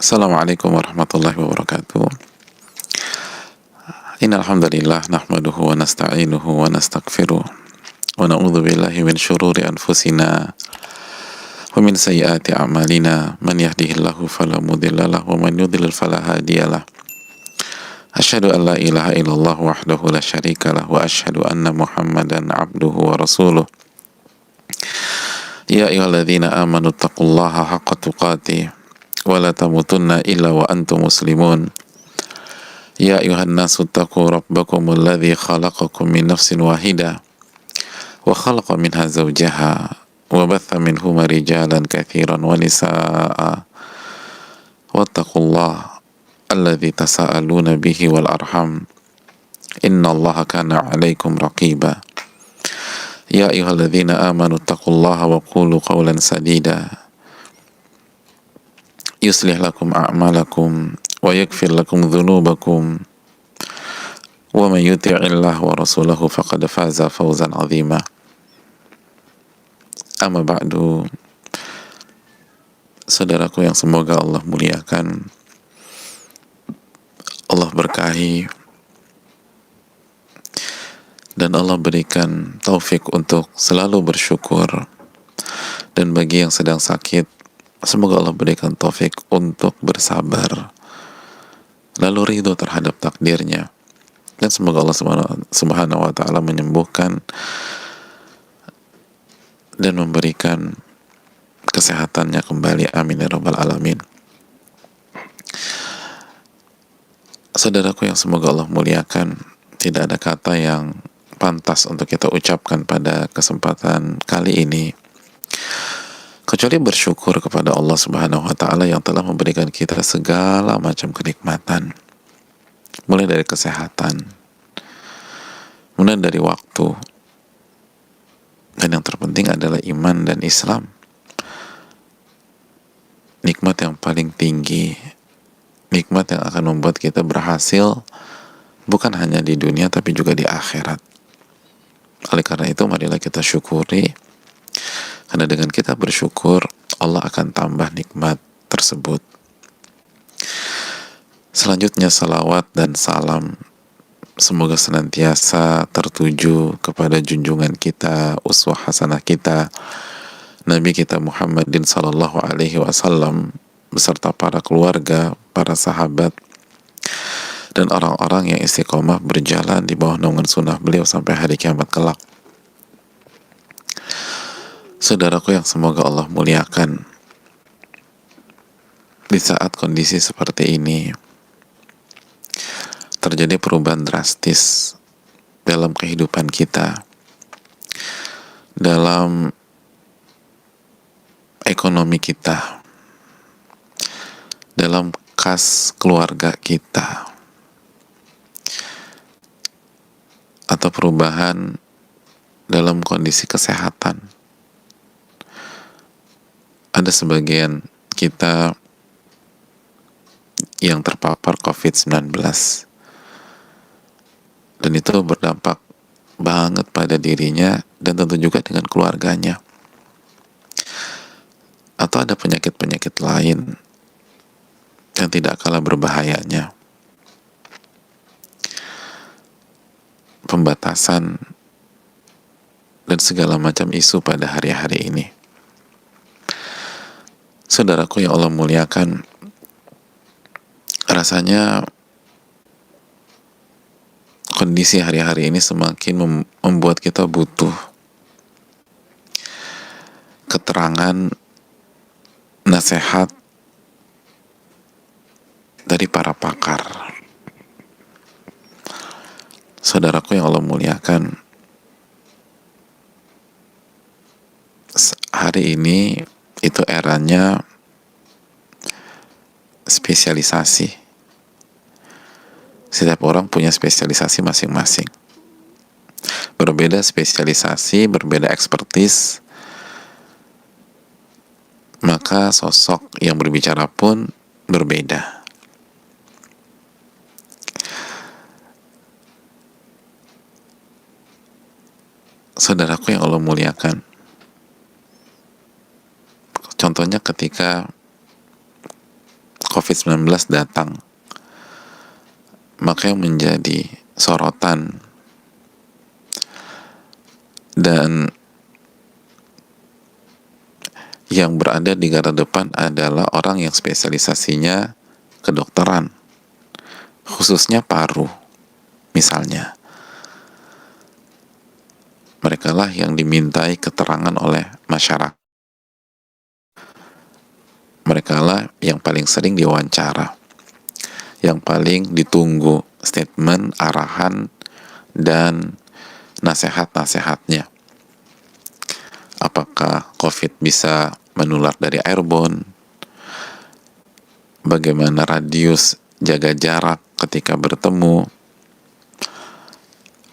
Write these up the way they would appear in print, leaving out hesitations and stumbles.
Assalamualaikum warahmatullahi wabarakatuh. Innal hamdalillah nahmaduhu wa nasta'inuhu wa nastaghfiruh wa na'udzu billahi min syururi anfusina wa min sayyiati a'malina man yahdihillahu fala mudilla lahu wa man yudlil fala hadiyalah. Asyhadu an la ilaha illallah wahdahu la syarikalah wa asyhadu anna Muhammadan abduhu wa rasuluh. Ya ayyuhalladzina amanu taqullaha haqqa tuqatih wa la tamutunna illa wa antum muslimun. Ya ayuhan nasu taqu rabbakumul ladzi khalaqakum min nafsin wahidah wa khalaqa minha zawjaha wa batha minhuma rijalan katsiran wa nisaa'a wattaqullaha alladzi tasaaluna bihi wal arham innallaha kana 'alaikum raqiba. Ya ayyuhalladzina amanu taqullaha wa qulu qawlan sadida yuslih lakum a'malakum wa yaghfir lakum dhunubakum wa man yuti'illah wa rasulahu faqad faza fawzan 'azima. Amma ba'du, saudaraku yang semoga Allah muliakan, Allah berkahi, dan Allah berikan taufik untuk selalu bersyukur. Dan bagi yang sedang sakit, semoga Allah berikan taufik untuk bersabar, lalu ridho terhadap takdirnya, dan semoga Allah subhanahu wa ta'ala menyembuhkan dan memberikan kesehatannya kembali, amin ya rabbal alamin. Saudaraku yang semoga Allah muliakan, tidak ada kata yang pantas untuk kita ucapkan pada kesempatan kali ini kecuali bersyukur kepada Allah subhanahu wa ta'ala yang telah memberikan kita segala macam kenikmatan, mulai dari kesehatan, mulai dari waktu, dan yang terpenting adalah iman dan Islam. Nikmat yang paling tinggi, nikmat yang akan membuat kita berhasil bukan hanya di dunia tapi juga di akhirat. Oleh karena itu, marilah kita syukuri, karena dengan kita bersyukur Allah akan tambah nikmat tersebut. Selanjutnya, salawat dan salam semoga senantiasa tertuju kepada junjungan kita, uswah hasanah kita, Nabi kita Muhammadin sallallahu alaihi wasallam beserta para keluarga, para sahabat, dan orang-orang yang istiqomah berjalan di bawah naungan sunnah beliau sampai hari kiamat kelak. Saudaraku yang semoga Allah muliakan, di saat kondisi seperti ini terjadi perubahan drastis dalam kehidupan kita, dalam ekonomi kita, dalam kas keluarga kita, atau perubahan dalam kondisi kesehatan. Ada sebagian kita yang terpapar COVID-19, dan itu berdampak banget pada dirinya dan tentu juga dengan keluarganya. Atau ada penyakit-penyakit lain yang tidak kalah berbahayanya. Pembatasan dan segala macam isu pada hari-hari ini. Saudaraku yang Allah muliakan, rasanya kondisi hari-hari ini semakin membuat kita butuh keterangan, nasihat dari para pakar. Saudaraku yang Allah muliakan, hari ini itu eranya spesialisasi. Setiap orang punya spesialisasi masing-masing. Berbeda spesialisasi, berbeda ekspertis, maka sosok yang berbicara pun berbeda. Saudaraku yang Allah muliakan, contohnya ketika COVID-19 datang, maka yang menjadi sorotan dan yang berada di garda depan adalah orang yang spesialisasinya kedokteran, khususnya paru misalnya. Mereka lah yang dimintai keterangan oleh masyarakat. Mereka lah yang paling sering diwawancara, yang paling ditunggu statement, arahan, dan nasihat-nasihatnya. Apakah COVID bisa menular dari airborne? Bagaimana radius jaga jarak ketika bertemu?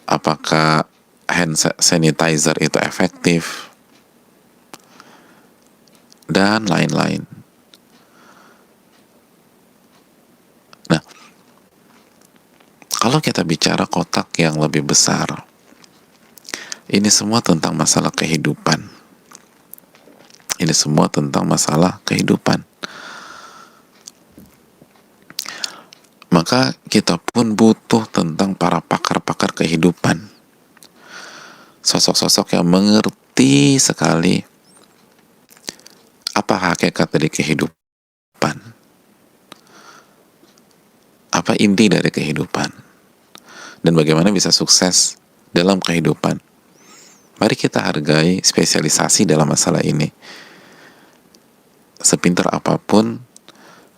Apakah hand sanitizer itu efektif? Dan lain-lain. Nah, kalau kita bicara kotak yang lebih besar, ini semua tentang masalah kehidupan. Ini semua tentang masalah kehidupan. Maka kita pun butuh tentang para pakar-pakar kehidupan. Sosok-sosok yang mengerti sekali apa hakikat dari kehidupan. Apa inti dari kehidupan. Dan bagaimana bisa sukses dalam kehidupan. Mari kita hargai spesialisasi dalam masalah ini. Sepintar apapun,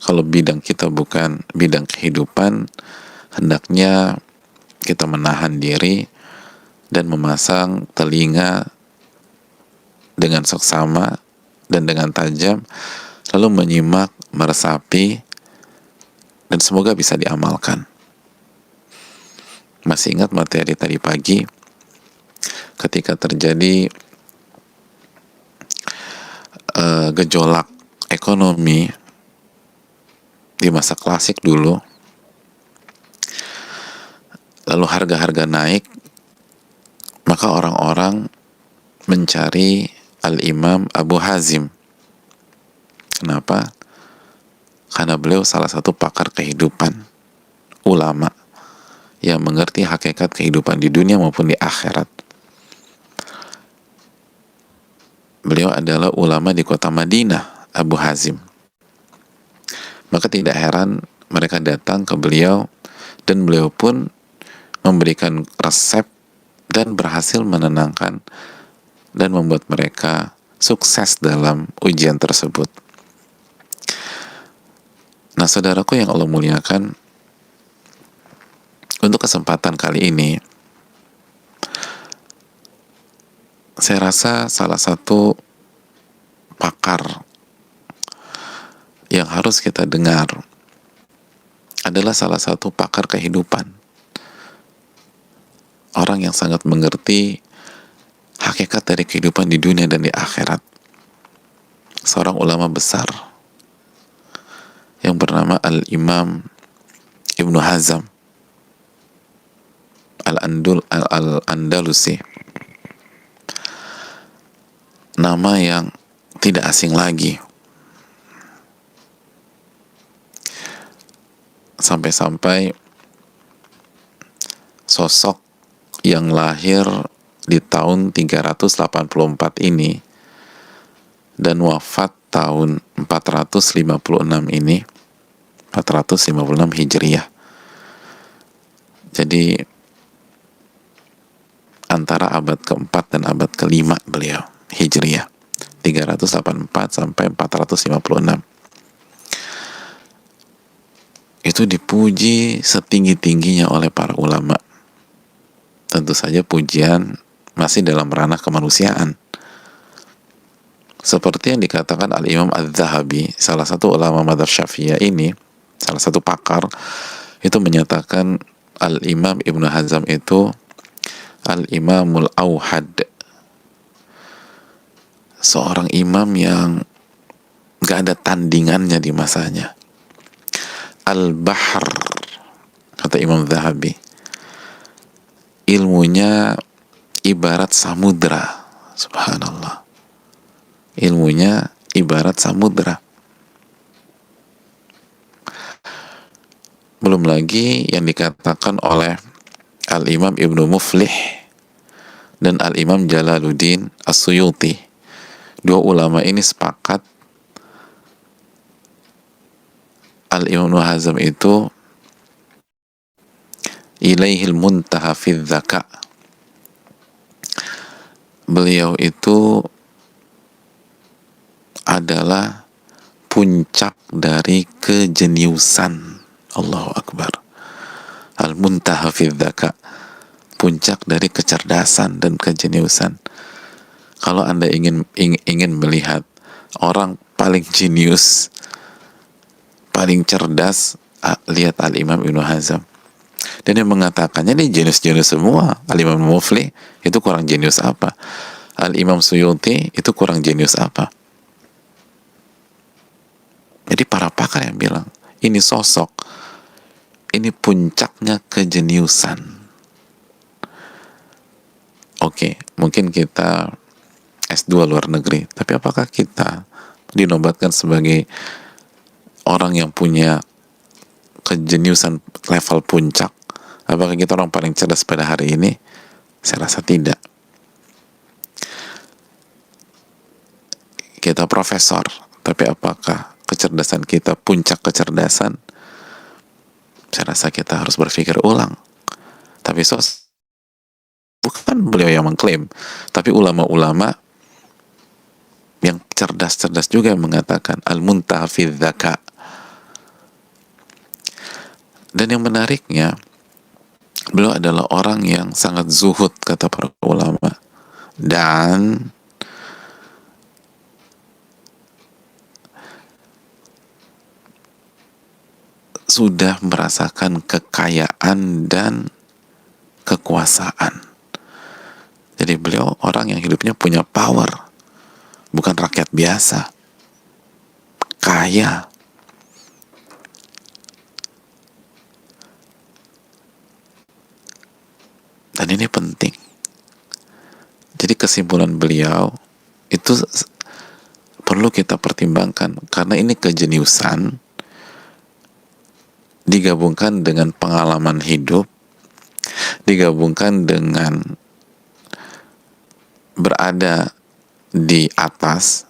kalau bidang kita bukan bidang kehidupan, hendaknya kita menahan diri dan memasang telinga dengan seksama dan dengan tajam, lalu menyimak, meresapi, dan semoga bisa diamalkan. Masih ingat materi tadi pagi ketika terjadi gejolak ekonomi di masa klasik dulu, lalu harga-harga naik, maka orang-orang mencari Al-Imam Abu Hazim. Kenapa? Karena beliau salah satu pakar kehidupan, ulama yang mengerti hakikat kehidupan di dunia maupun di akhirat. Beliau adalah ulama di kota Madinah, Abu Hazim. Maka tidak heran mereka datang ke beliau, dan beliau pun memberikan resep dan berhasil menenangkan dan membuat mereka sukses dalam ujian tersebut. Nah, saudaraku yang Allah muliakan, untuk kesempatan kali ini, saya rasa salah satu pakar yang harus kita dengar adalah salah satu pakar kehidupan. Orang yang sangat mengerti hakikat dari kehidupan di dunia dan di akhirat. Seorang ulama besar yang bernama Al-Imam Ibnu Hazm Al-Andalusi. Nama yang tidak asing lagi. Sampai-sampai sosok yang lahir di tahun 384 ini dan wafat tahun 456 ini, 456 Hijriyah. Jadi antara abad keempat dan abad kelima beliau, Hijriyah, 384 sampai 456. Itu dipuji setinggi-tingginya oleh para ulama. Tentu saja pujian masih dalam ranah kemanusiaan. Seperti yang dikatakan Al-Imam Al-Zahabi, salah satu ulama mazhab Syafi'iyah ini, salah satu pakar, itu menyatakan Al-Imam Ibnu Hazm itu Al-Imamul Auhad, seorang imam yang gak ada tandingannya di masanya. Al-Bahr, kata Imam Zahabi, ilmunya ibarat samudra. Subhanallah, ilmunya ibarat samudra. Belum lagi yang dikatakan oleh Al-Imam Ibnu Muflih dan Al-Imam Jalaluddin As-Suyuti. Dua ulama ini sepakat Al-Imam Ibnu Hazm itu ilaihil muntaha fi dzaka. Beliau itu adalah puncak dari kejeniusan. Allahu Akbar. Al-muntaha fi dzaka, puncak dari kecerdasan dan kejeniusan. Kalau Anda ingin melihat orang paling jenius, paling cerdas, lihat Al-Imam Ibnu Hazm. Dan yang mengatakannya ini jenius-jenius semua. Al-Imam Mufli itu kurang jenius apa? Al-Imam Suyuti itu kurang jenius apa? Jadi para pakar yang bilang ini sosok, ini puncaknya kejeniusan. Oke, mungkin kita S2 luar negeri, tapi apakah kita dinobatkan sebagai orang yang punya kejeniusan level puncak? Apakah kita orang paling cerdas pada hari ini? Saya rasa tidak. Kita profesor, tapi apakah kecerdasan kita puncak kecerdasan? Saya rasa kita harus berpikir ulang. Tapi bukan beliau yang mengklaim, tapi ulama-ulama yang cerdas-cerdas juga yang mengatakan al-muntaha fi dzaka. Dan yang menariknya, beliau adalah orang yang sangat zuhud, kata para ulama, dan sudah merasakan kekayaan dan kekuasaan. Jadi beliau orang yang hidupnya punya power, bukan rakyat biasa, kaya. Dan ini penting. Jadi kesimpulan beliau itu perlu kita pertimbangkan, karena ini kejeniusan digabungkan dengan pengalaman hidup, digabungkan dengan berada di atas,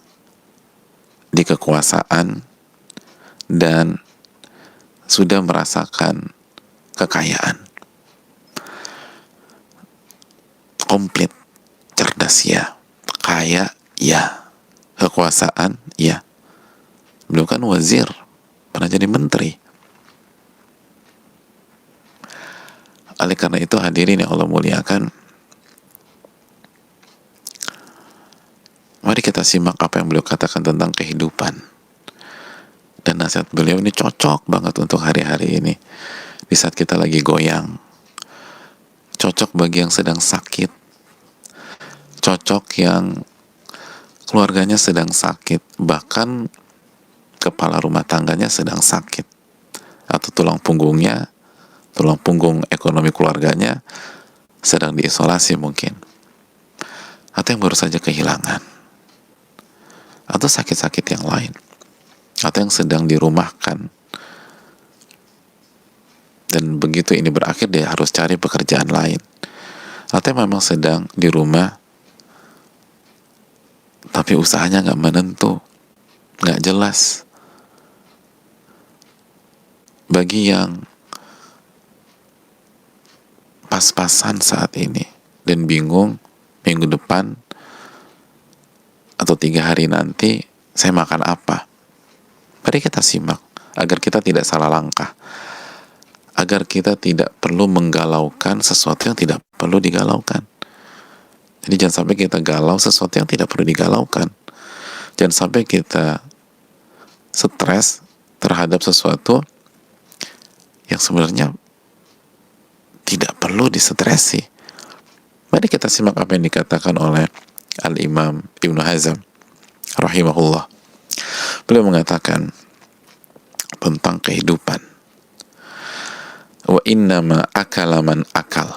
di kekuasaan, dan sudah merasakan kekayaan. Komplit. Cerdas ya, kaya ya, kekuasaan ya. Beliau kan wazir, pernah jadi menteri. Oleh karena itu hadirin yang Allah muliakan, mari kita simak apa yang beliau katakan tentang kehidupan. Dan nasihat beliau ini cocok banget untuk hari-hari ini, di saat kita lagi goyang. Cocok bagi yang sedang sakit, cocok yang keluarganya sedang sakit, bahkan kepala rumah tangganya sedang sakit, atau tulang punggung ekonomi keluarganya sedang diisolasi mungkin, atau yang baru saja kehilangan, atau sakit-sakit yang lain, atau yang sedang dirumahkan. Dan begitu ini berakhir, dia harus cari pekerjaan lain. Atau memang sedang di rumah, tapi usahanya nggak menentu, nggak jelas. Bagi yang pas-pasan saat ini dan bingung minggu depan atau 3 hari nanti saya makan apa, mari kita simak agar kita tidak salah langkah, agar kita tidak perlu menggalaukan sesuatu yang tidak perlu digalaukan. Jadi jangan sampai kita galau sesuatu yang tidak perlu digalaukan. Jangan sampai kita stres terhadap sesuatu yang sebenarnya tidak perlu distresi. Mari kita simak apa yang dikatakan oleh Al-Imam Ibnu Hazm rahimahullah. Beliau mengatakan tentang kehidupan, wa innama akala man akal.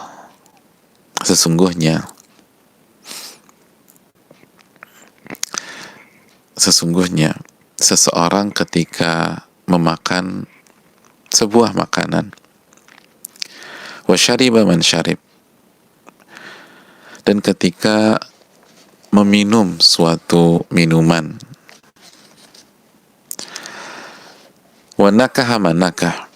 Sesungguhnya seseorang ketika memakan sebuah makanan. Wa syariba man syarib, dan ketika meminum suatu minuman. Wa nakaha man nakah,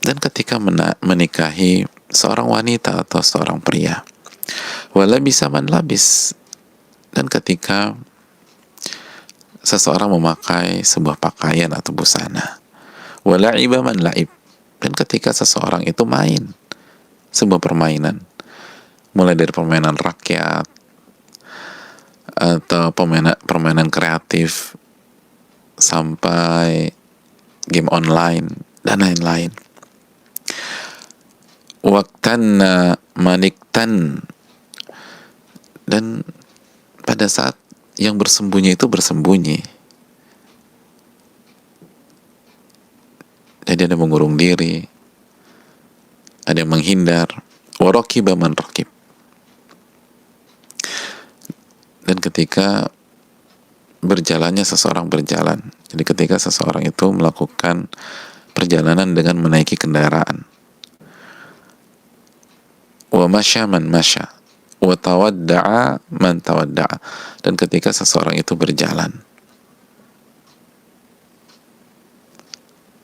dan ketika menikahi seorang wanita atau seorang pria. Wa labisa man labis, dan ketika seseorang memakai sebuah pakaian atau busana. Wa la'iba man la'ib, dan ketika seseorang itu main sebuah permainan, mulai dari permainan rakyat atau permainan kreatif sampai game online dan lain-lain. Waktanna maniktan, dan pada saat yang bersembunyi itu bersembunyi. Jadi ada mengurung diri, ada yang menghindar. Warakiba man rakib, dan ketika berjalannya seseorang berjalan. Jadi ketika seseorang itu melakukan perjalanan dengan menaiki kendaraan. Wa masya man masya, wa tawadda'a man tawadda'a, dan ketika seseorang itu berjalan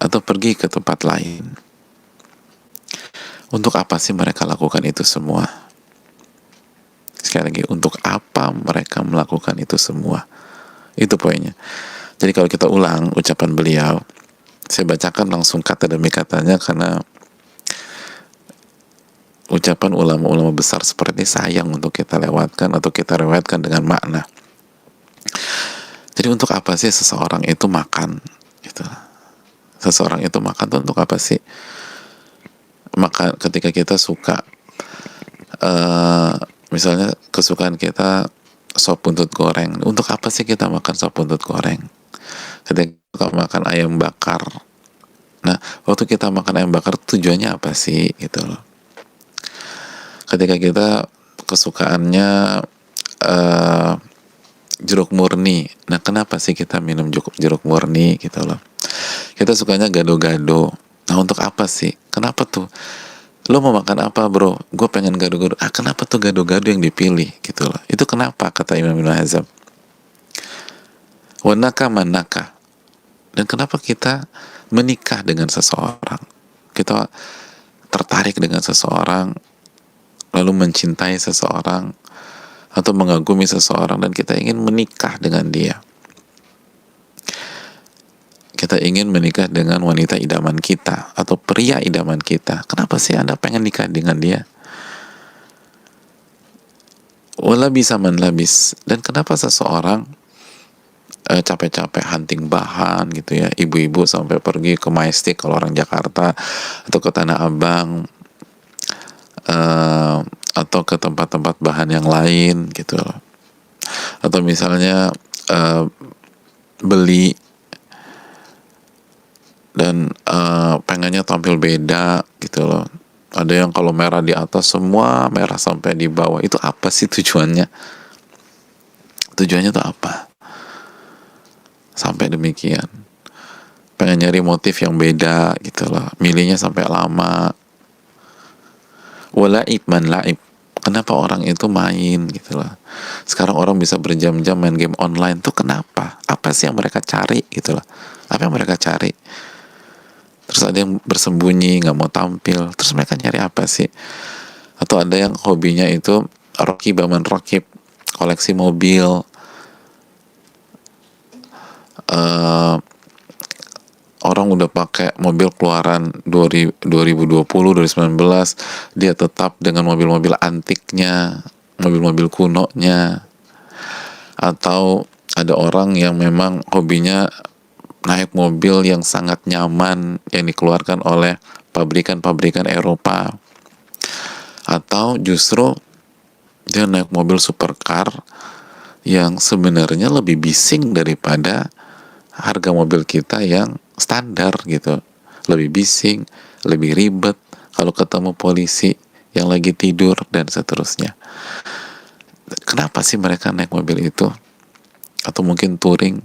atau pergi ke tempat lain. Untuk apa sih mereka lakukan itu semua? Sekali lagi, untuk apa mereka melakukan itu semua? Itu poinnya. Jadi kalau kita ulang ucapan beliau, saya bacakan langsung kata demi katanya, karena ucapan ulama-ulama besar seperti sayang untuk kita lewatkan atau kita riwayatkan dengan makna. Jadi untuk apa sih seseorang itu makan? Gitu. Seseorang itu makan itu untuk apa sih? Maka ketika kita suka, misalnya kesukaan kita sop buntut goreng, untuk apa sih kita makan sop buntut goreng? Ketika kita makan ayam bakar, nah waktu kita makan ayam bakar tujuannya apa sih gitu loh. Ketika kita kesukaannya jeruk murni, nah kenapa sih kita minum jeruk murni gitu loh. Kita sukanya gado-gado, nah untuk apa sih? Kenapa tuh? Lo mau makan apa bro? Gue pengen gado-gado. Kenapa tuh gado-gado yang dipilih gitu loh. Itu kenapa, kata Imam Ibn Hazm. Wanaka manaka, dan kenapa kita menikah dengan seseorang? Kita tertarik dengan seseorang, lalu mencintai seseorang atau mengagumi seseorang, dan kita ingin menikah dengan dia. Kita ingin menikah dengan wanita idaman kita atau pria idaman kita. Kenapa sih Anda pengen nikah dengan dia? Wala bisa man labis, dan kenapa seseorang capek-capek hunting bahan gitu ya, ibu-ibu sampai pergi ke Majestic kalau orang Jakarta, atau ke Tanah Abang, atau ke tempat-tempat bahan yang lain gitu loh. Atau misalnya beli dan pengennya tampil beda gitu loh. Ada yang kalau merah di atas semua merah sampai di bawah. Itu apa sih tujuannya? Tujuannya tuh apa? Sampai demikian. Pengen nyari motif yang beda gitu loh. Milihnya sampai lama. Walaib man laib. Kenapa orang itu main gitu loh. Sekarang orang bisa berjam-jam main game online tuh kenapa? Apa sih yang mereka cari gitu loh. Apa yang mereka cari? Terus ada yang bersembunyi, gak mau tampil. Terus mereka nyari apa sih? Atau ada yang hobinya itu rokib man rokib, koleksi mobil. Orang udah pakai mobil keluaran 2020, 2019, dia tetap dengan mobil-mobil antiknya, mobil-mobil kunonya. Atau ada orang yang memang hobinya naik mobil yang sangat nyaman yang dikeluarkan oleh pabrikan-pabrikan Eropa. Atau justru dia naik mobil supercar yang sebenarnya lebih bising daripada harga mobil kita yang standar gitu. Lebih bising, lebih ribet kalau ketemu polisi yang lagi tidur dan seterusnya. Kenapa sih mereka naik mobil itu? Atau mungkin touring.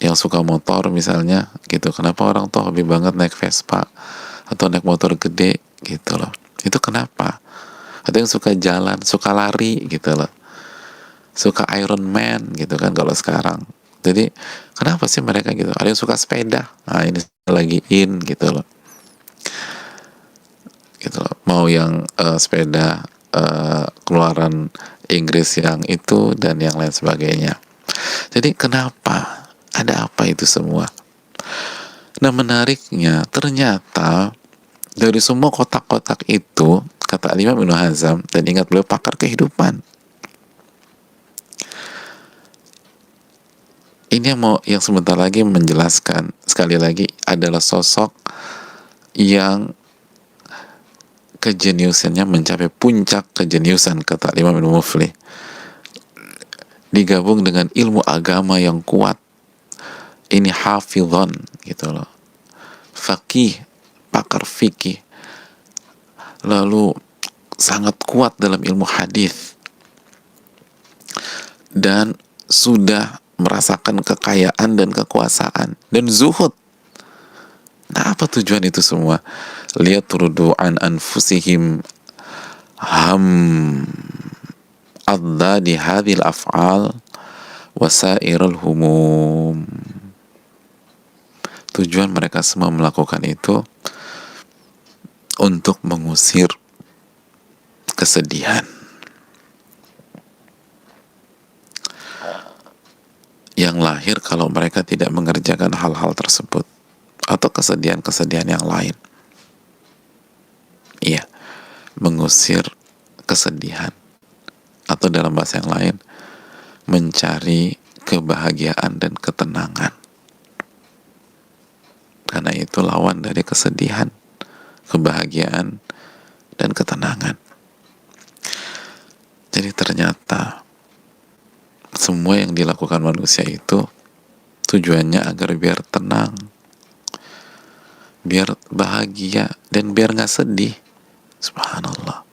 yang suka motor misalnya gitu, kenapa orang tuh hobi banget naik Vespa atau naik motor gede gitu loh, itu kenapa? Ada yang suka jalan, suka lari gitu loh, suka Iron Man gitu kan kalau sekarang. Jadi kenapa sih mereka gitu? Ada yang suka sepeda, nah ini lagi in gitu loh, gitu loh. Mau yang sepeda keluaran Inggris yang itu dan yang lain sebagainya. Jadi kenapa? Ada apa itu semua? Nah menariknya ternyata dari semua kotak-kotak itu, kata Imam Ibnu Hazm, dan ingat beliau pakar kehidupan, ini yang sebentar lagi menjelaskan, sekali lagi adalah sosok yang kejeniusannya mencapai puncak kejeniusan, kata Imam Ibnu Muflih, digabung dengan ilmu agama yang kuat. Ini hafidhon gitu loh, faqih, pakar fikih, lalu sangat kuat dalam ilmu hadis dan sudah merasakan kekayaan dan kekuasaan dan zuhud. Nah, apa tujuan itu semua? Lihat an anfusihim ham adda di hadhil af'al wasairul humum. Tujuan mereka semua melakukan itu untuk mengusir kesedihan yang lahir kalau mereka tidak mengerjakan hal-hal tersebut, atau kesedihan-kesedihan yang lain. Iya, mengusir kesedihan, atau dalam bahasa yang lain, mencari kebahagiaan dan ketenangan. Karena itu lawan dari kesedihan, kebahagiaan, dan ketenangan. Jadi ternyata semua yang dilakukan manusia itu tujuannya agar biar tenang, biar bahagia, dan biar gak sedih. Subhanallah.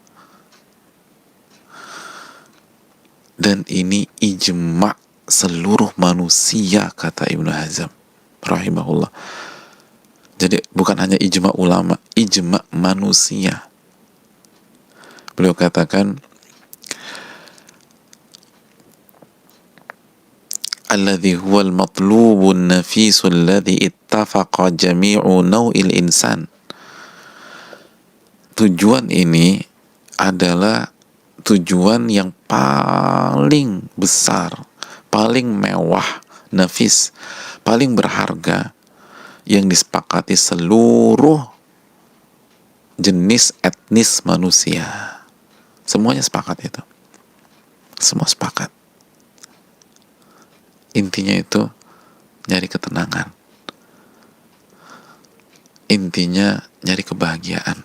Dan ini ijma' seluruh manusia, kata Ibnu Hazm rahimahullah. Jadi bukan hanya ijma' ulama, ijma' manusia. Beliau katakan, alladhi huwal matlubun nafisul ladhi ittafaqa jami'u naw'il insan. Tujuan ini adalah tujuan yang paling besar, paling mewah, nafis, paling berharga, yang disepakati seluruh jenis etnis manusia. Semuanya sepakat itu. Semua sepakat. Intinya itu nyari ketenangan. Intinya nyari kebahagiaan.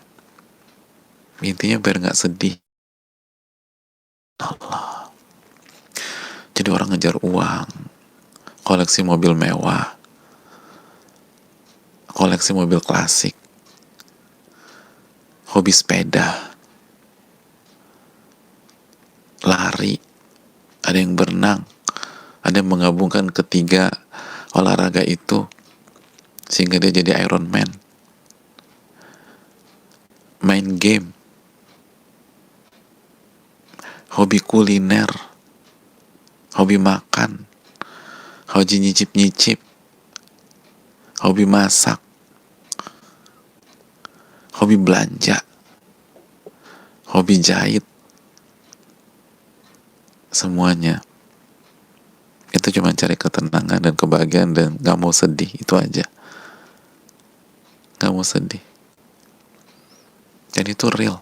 Intinya biar gak sedih. Allah. Jadi orang ngejar uang, koleksi mobil mewah, koleksi mobil klasik, hobi sepeda, lari, ada yang berenang, ada yang menggabungkan ketiga olahraga itu sehingga dia jadi Iron Man. Main game, hobi kuliner, hobi makan, hobi nyicip-nyicip, hobi masak, hobi belanja, hobi jahit, semuanya itu cuma cari ketenangan dan kebahagiaan dan gak mau sedih, itu aja. Gak mau sedih. Dan itu real.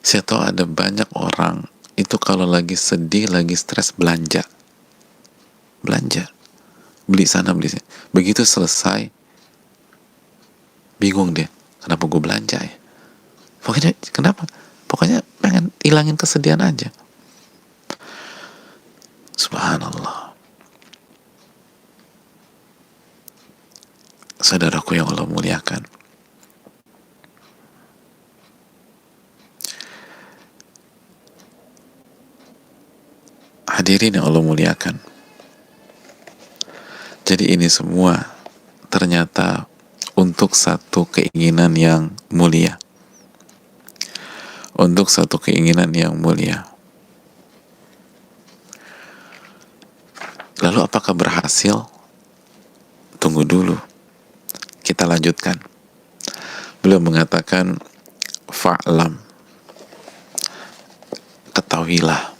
Saya tahu ada banyak orang itu kalau lagi sedih, lagi stres, belanja, beli sana beli sini. Begitu selesai, bingung deh, kenapa gue belanja ya? Pokoknya kenapa? Pokoknya pengen hilangin kesedihan aja. Subhanallah. Saudaraku yang Allah muliakan, hadirin yang Allah muliakan, jadi ini semua ternyata untuk satu keinginan yang mulia. Untuk satu keinginan yang mulia. Lalu apakah berhasil? Tunggu dulu. Kita lanjutkan. Beliau mengatakan, fa'lam, ketahuilah,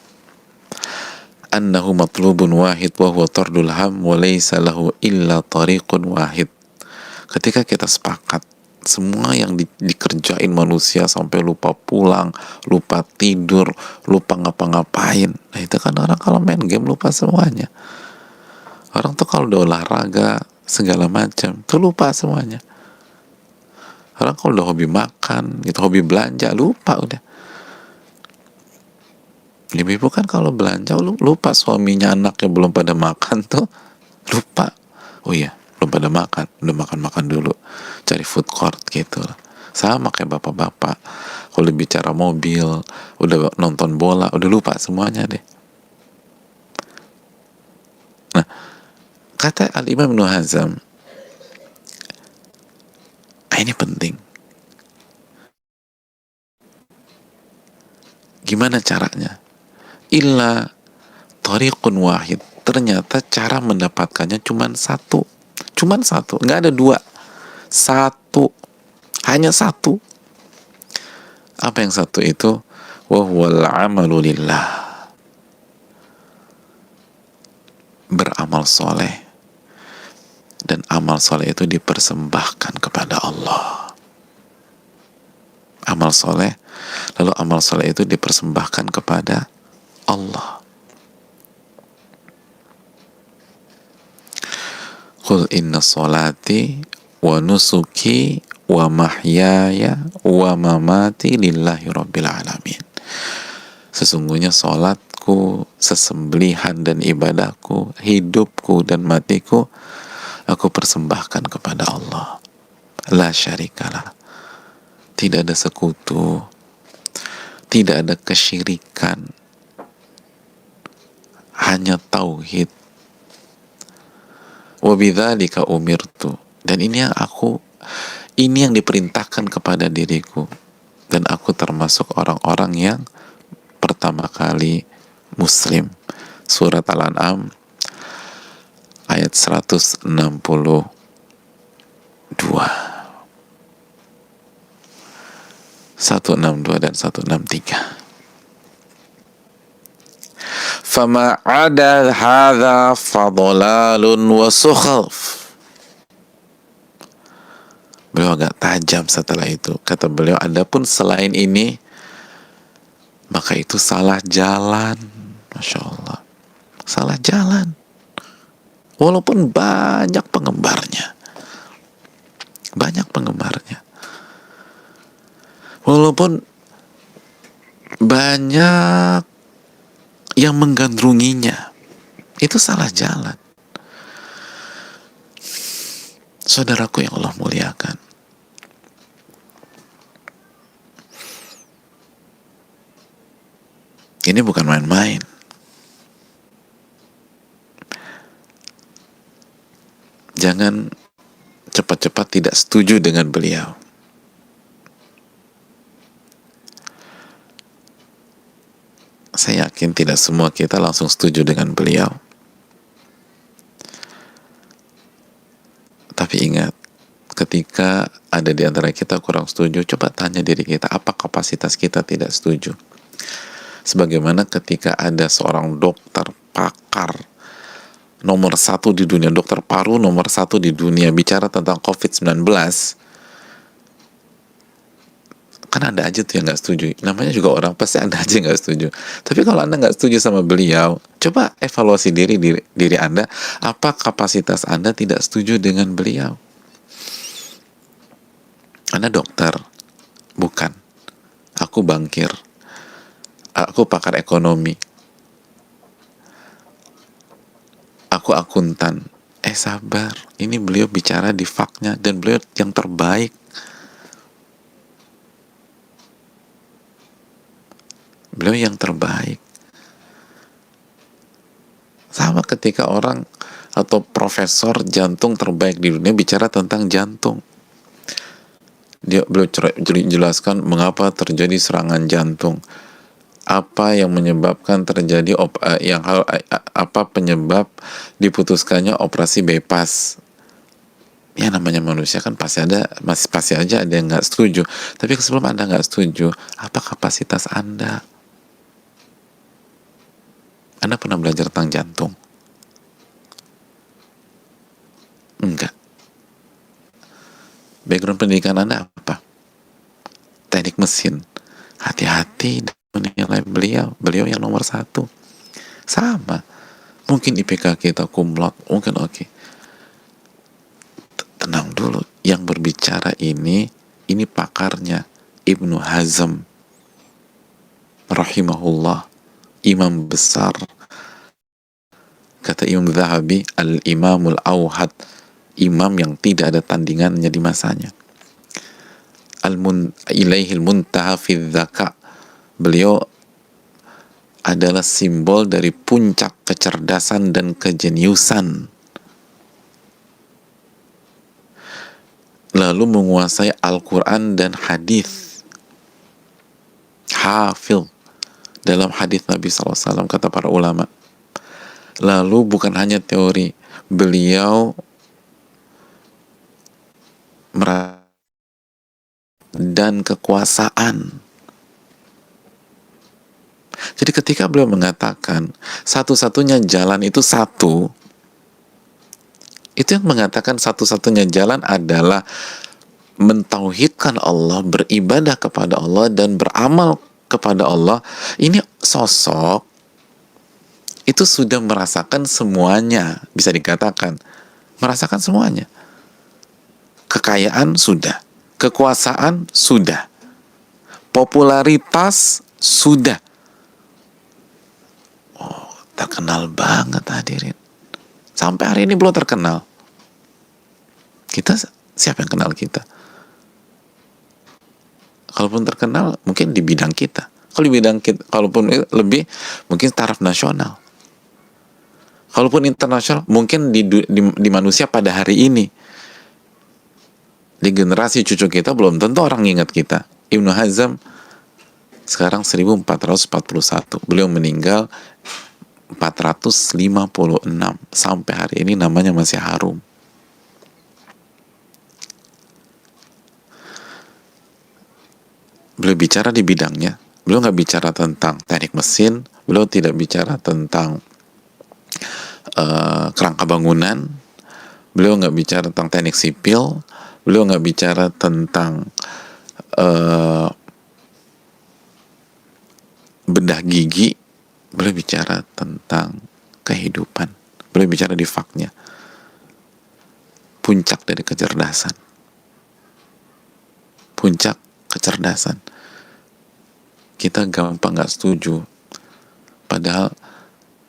annahu matlubun wahid wa huwa tardul ham wa laysa lahu illa tariqun wahid. Ketika kita sepakat semua yang dikerjain manusia sampai lupa pulang, lupa tidur, lupa ngapa-ngapain, nah itu kan orang kalau main game lupa semuanya. Orang tuh kalau udah olahraga segala macam tuh lupa semuanya. Orang kalau udah hobi makan gitu, hobi belanja, lupa udah. Ibu-ibu kan kalau belanja lupa suaminya, anaknya belum pada makan tuh lupa. Oh iya, belum pada makan, udah makan dulu, cari food court gitu. Sama kayak bapak-bapak kalau bicara mobil, udah nonton bola, udah lupa semuanya deh. Nah, kata Al-Imam Ibnu Hazm, ini penting. Gimana caranya? Illa tariqun wahid. Ternyata cara mendapatkannya cuma satu, nggak ada dua, satu, hanya satu. Apa yang satu itu? Wa huwal amalu lillah, beramal soleh, dan amal soleh itu dipersembahkan kepada Allah. Amal soleh, lalu amal soleh itu dipersembahkan kepada Allah. Qul inna salati wa nusuki wa mahyaya wa mamati lillahi rabbil alamin. Sesungguhnya salatku, sesembelihan dan ibadahku, hidupku dan matiku, aku persembahkan kepada Allah. La syarikalah. Tidak ada sekutu, tidak ada kesyirikan, hanya tauhid. Wa bidzalika umirtu, dan ini yang diperintahkan kepada diriku, dan aku termasuk orang-orang yang pertama kali muslim. Surat Al-An'am ayat 162. 162 dan 163. Fama ada hadza fadlalun wa sukhaf. Beliau agak tajam setelah itu. Kata beliau, adapun selain ini maka itu salah jalan. Masya Allah, salah jalan. Walaupun banyak penggemarnya, walaupun banyak yang menggandrunginya, itu salah jalan. Saudaraku yang Allah muliakan, ini bukan main-main. Jangan cepat-cepat tidak setuju dengan beliau. Saya yakin tidak semua kita langsung setuju dengan beliau. Tapi ingat, ketika ada di antara kita kurang setuju, coba tanya diri kita, apa kapasitas kita tidak setuju? Sebagaimana ketika ada seorang dokter pakar nomor 1 di dunia, dokter paru nomor 1 di dunia, bicara tentang COVID-19, kan ada aja tuh yang nggak setuju. Namanya juga orang, pasti ada aja yang nggak setuju. Tapi kalau Anda nggak setuju sama beliau, coba evaluasi diri Anda, apa kapasitas Anda tidak setuju dengan beliau? Anda dokter? Bukan. Aku bankir. Aku pakar ekonomi. Aku akuntan. Sabar. Ini beliau bicara di faknya, dan beliau yang terbaik. Beliau yang terbaik. Sama ketika orang atau profesor jantung terbaik di dunia bicara tentang jantung. Beliau jelaskan mengapa terjadi serangan jantung, apa yang menyebabkan terjadi apa penyebab diputuskannya operasi bypass. Ya namanya manusia kan pasti aja ada yang nggak setuju. Tapi sebelum Anda nggak setuju, apa kapasitas Anda? Anda pernah belajar tentang jantung? Enggak. Background pendidikan Anda apa? Teknik mesin. Hati-hati menilai beliau yang nomor 1. Sama. Mungkin IPK kita kumlot, mungkin oke. Tenang dulu. Yang berbicara ini pakarnya Ibnu Hazm rahimahullah, imam besar. Kata Imam Zahabi, al-imamul awhad, imam yang tidak ada tandingannya di masanya. Ilaihil muntaha fi dzaka, beliau adalah simbol dari puncak kecerdasan dan kejeniusan, lalu menguasai Al-Quran dan hadis, hafil dalam hadis Nabi SAW, kata para ulama. Lalu bukan hanya teori, beliau dan kekuasaan. Jadi ketika beliau mengatakan satu-satunya jalan itu satu, itu yang mengatakan satu-satunya jalan adalah mentauhidkan Allah, beribadah kepada Allah, dan beramal kepada Allah. Ini sosok itu sudah merasakan semuanya, bisa dikatakan merasakan semuanya. Kekayaan sudah, kekuasaan sudah, popularitas sudah. Oh, terkenal banget hadirin. Sampai hari ini belum terkenal. Kita, siapa yang kenal kita? Kalaupun terkenal, mungkin di bidang kita. Kalau di bidang kita, kalaupun lebih, mungkin taraf nasional. Kalaupun internasional, mungkin di manusia pada hari ini. Di generasi cucu kita belum tentu orang ingat kita. Ibnu Hazm sekarang 1441. Beliau meninggal 456. Sampai hari ini namanya masih harum. Beliau bicara di bidangnya. Beliau nggak bicara tentang teknik mesin. Beliau tidak bicara tentang kerangka bangunan. Beliau nggak bicara tentang teknik sipil. Beliau nggak bicara tentang bedah gigi. Beliau bicara tentang kehidupan. Beliau bicara di faknya. Puncak dari kecerdasan. Puncak kecerdasan. Kita gampang nggak setuju. Padahal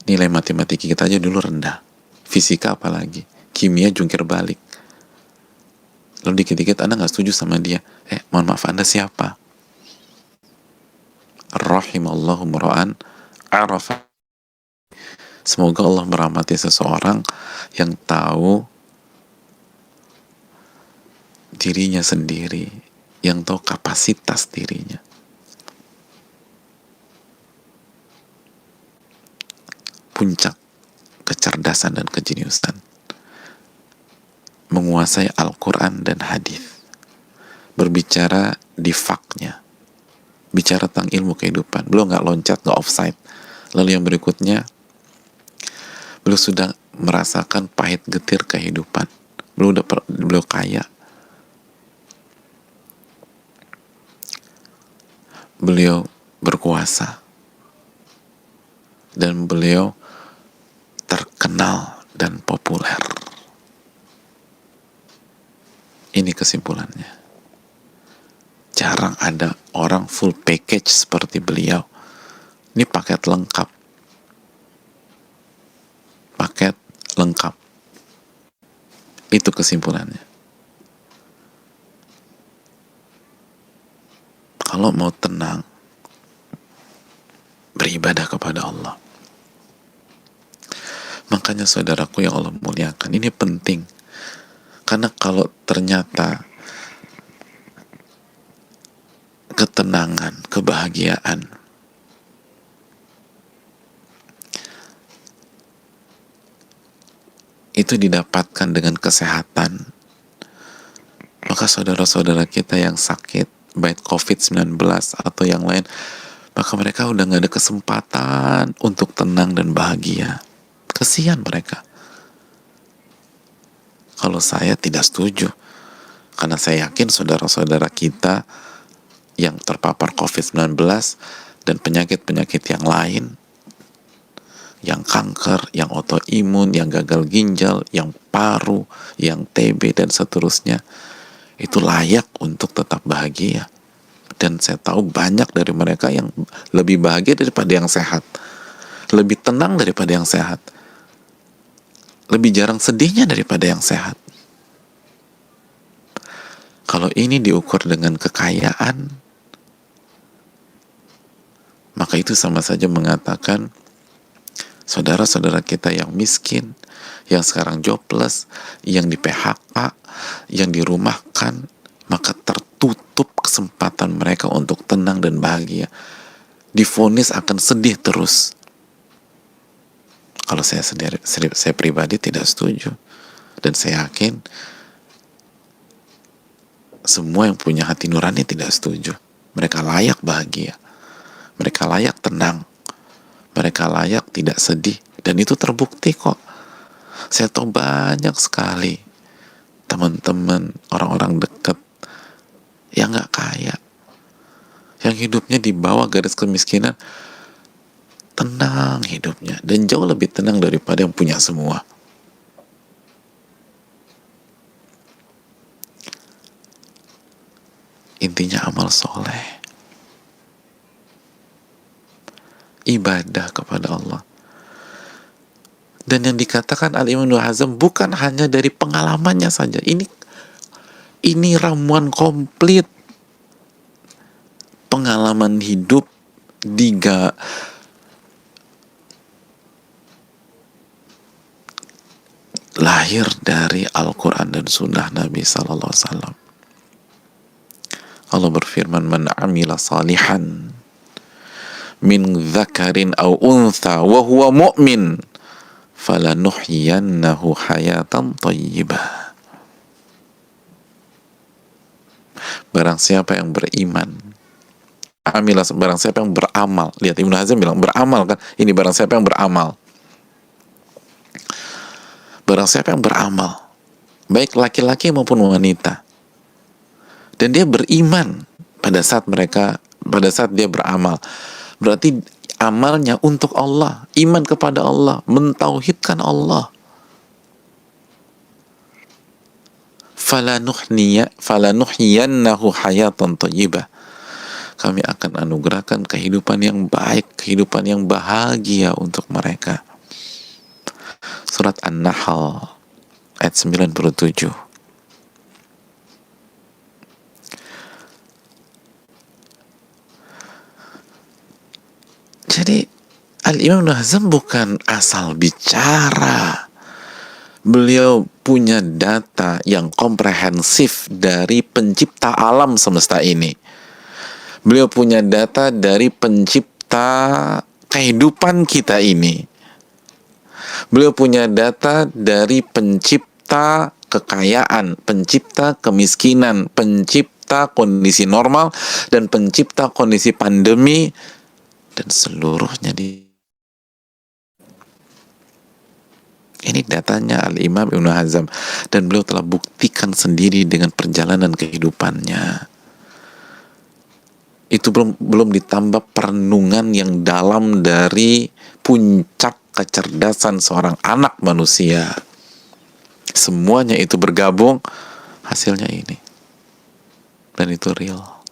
nilai matematika kita aja dulu rendah. Fisika apalagi. Kimia jungkir balik. Lalu dikit-dikit Anda nggak setuju sama dia. Mohon maaf, Anda siapa? Rahimallahu mura'an arafa. Semoga Allah merahmati seseorang yang tahu dirinya sendiri, yang tahu kapasitas dirinya. Puncak kecerdasan dan kejeniusan, menguasai Al-Quran dan hadis, berbicara di faknya, bicara tentang ilmu kehidupan. Beliau nggak loncat, nggak offside. Lalu yang berikutnya, beliau sudah merasakan pahit getir kehidupan. Beliau kaya. Beliau berkuasa. Dan beliau terkenal dan populer. Ini kesimpulannya. Jarang ada orang full package seperti beliau. Ini paket lengkap. Paket lengkap. Itu kesimpulannya. Kalau mau tenang, beribadah kepada Allah. Maka Makanya saudaraku yang Allah muliakan, ini penting. Karena kalau ternyata ketenangan, kebahagiaan itu didapatkan dengan kesehatan, maka saudara-saudara kita yang sakit, baik COVID-19 atau yang lain, maka mereka udah gak ada kesempatan untuk tenang dan bahagia. Kesian mereka. Kalau saya tidak setuju, karena saya yakin saudara-saudara kita yang terpapar COVID-19 dan penyakit-penyakit yang lain, yang kanker, yang autoimun, yang gagal ginjal, yang paru, yang TB dan seterusnya, itu layak untuk tetap bahagia. Dan saya tahu banyak dari mereka yang lebih bahagia daripada yang sehat, lebih tenang daripada yang sehat, lebih jarang sedihnya daripada yang sehat. Kalau ini diukur dengan kekayaan, maka itu sama saja mengatakan saudara-saudara kita yang miskin, yang sekarang jobless, yang di PHK, yang dirumahkan, maka tertutup kesempatan mereka untuk tenang dan bahagia. Divonis akan sedih terus. Kalau saya pribadi tidak setuju, dan saya yakin semua yang punya hati nurani tidak setuju. Mereka layak bahagia, mereka layak tenang, mereka layak tidak sedih, dan itu terbukti kok. Saya tahu banyak sekali teman-teman, orang-orang dekat yang gak kaya, yang hidupnya di bawah garis kemiskinan, tenang hidupnya, dan jauh lebih tenang daripada yang punya semua. Intinya amal soleh, ibadah kepada Allah. Dan yang dikatakan Al-Imam Ibnu Hazm bukan hanya dari pengalamannya saja. Ini ramuan komplit. Pengalaman hidup lahir dari Al-Quran dan Sunnah Nabi Sallallahu Alaihi Wasallam. Allah berfirman, "Man amila salihan min dzakarin aw untha wa huwa mu'min falanuhyiyannahu hayatan thayyibah." Barang siapa yang beriman, barang siapa yang beramal. Lihat, Ibnu Hazm bilang beramal kan. Ini barang siapa yang beramal. Barang siapa yang beramal, baik laki-laki maupun wanita, dan dia beriman pada saat dia beramal, berarti amalnya untuk Allah, iman kepada Allah, mentauhidkan Allah. Falanuhyiyannahu hayatan thayyibah. Kami akan anugerahkan kehidupan yang baik, kehidupan yang bahagia untuk mereka. Surat An-Nahl ayat 97. Jadi Al-Imam Ibnu Hazm bukan asal bicara. Beliau punya data yang komprehensif dari pencipta alam semesta ini. Beliau punya data dari pencipta kehidupan kita ini. Beliau punya data dari pencipta kekayaan, pencipta kemiskinan, pencipta kondisi normal, dan pencipta kondisi pandemi, dan seluruhnya ini datanya Al-Imam Ibnu Hazm, dan beliau telah buktikan sendiri dengan perjalanan kehidupannya. Itu belum ditambah perenungan yang dalam dari puncak kecerdasan seorang anak manusia. Semuanya itu bergabung, hasilnya ini. Dan itu real.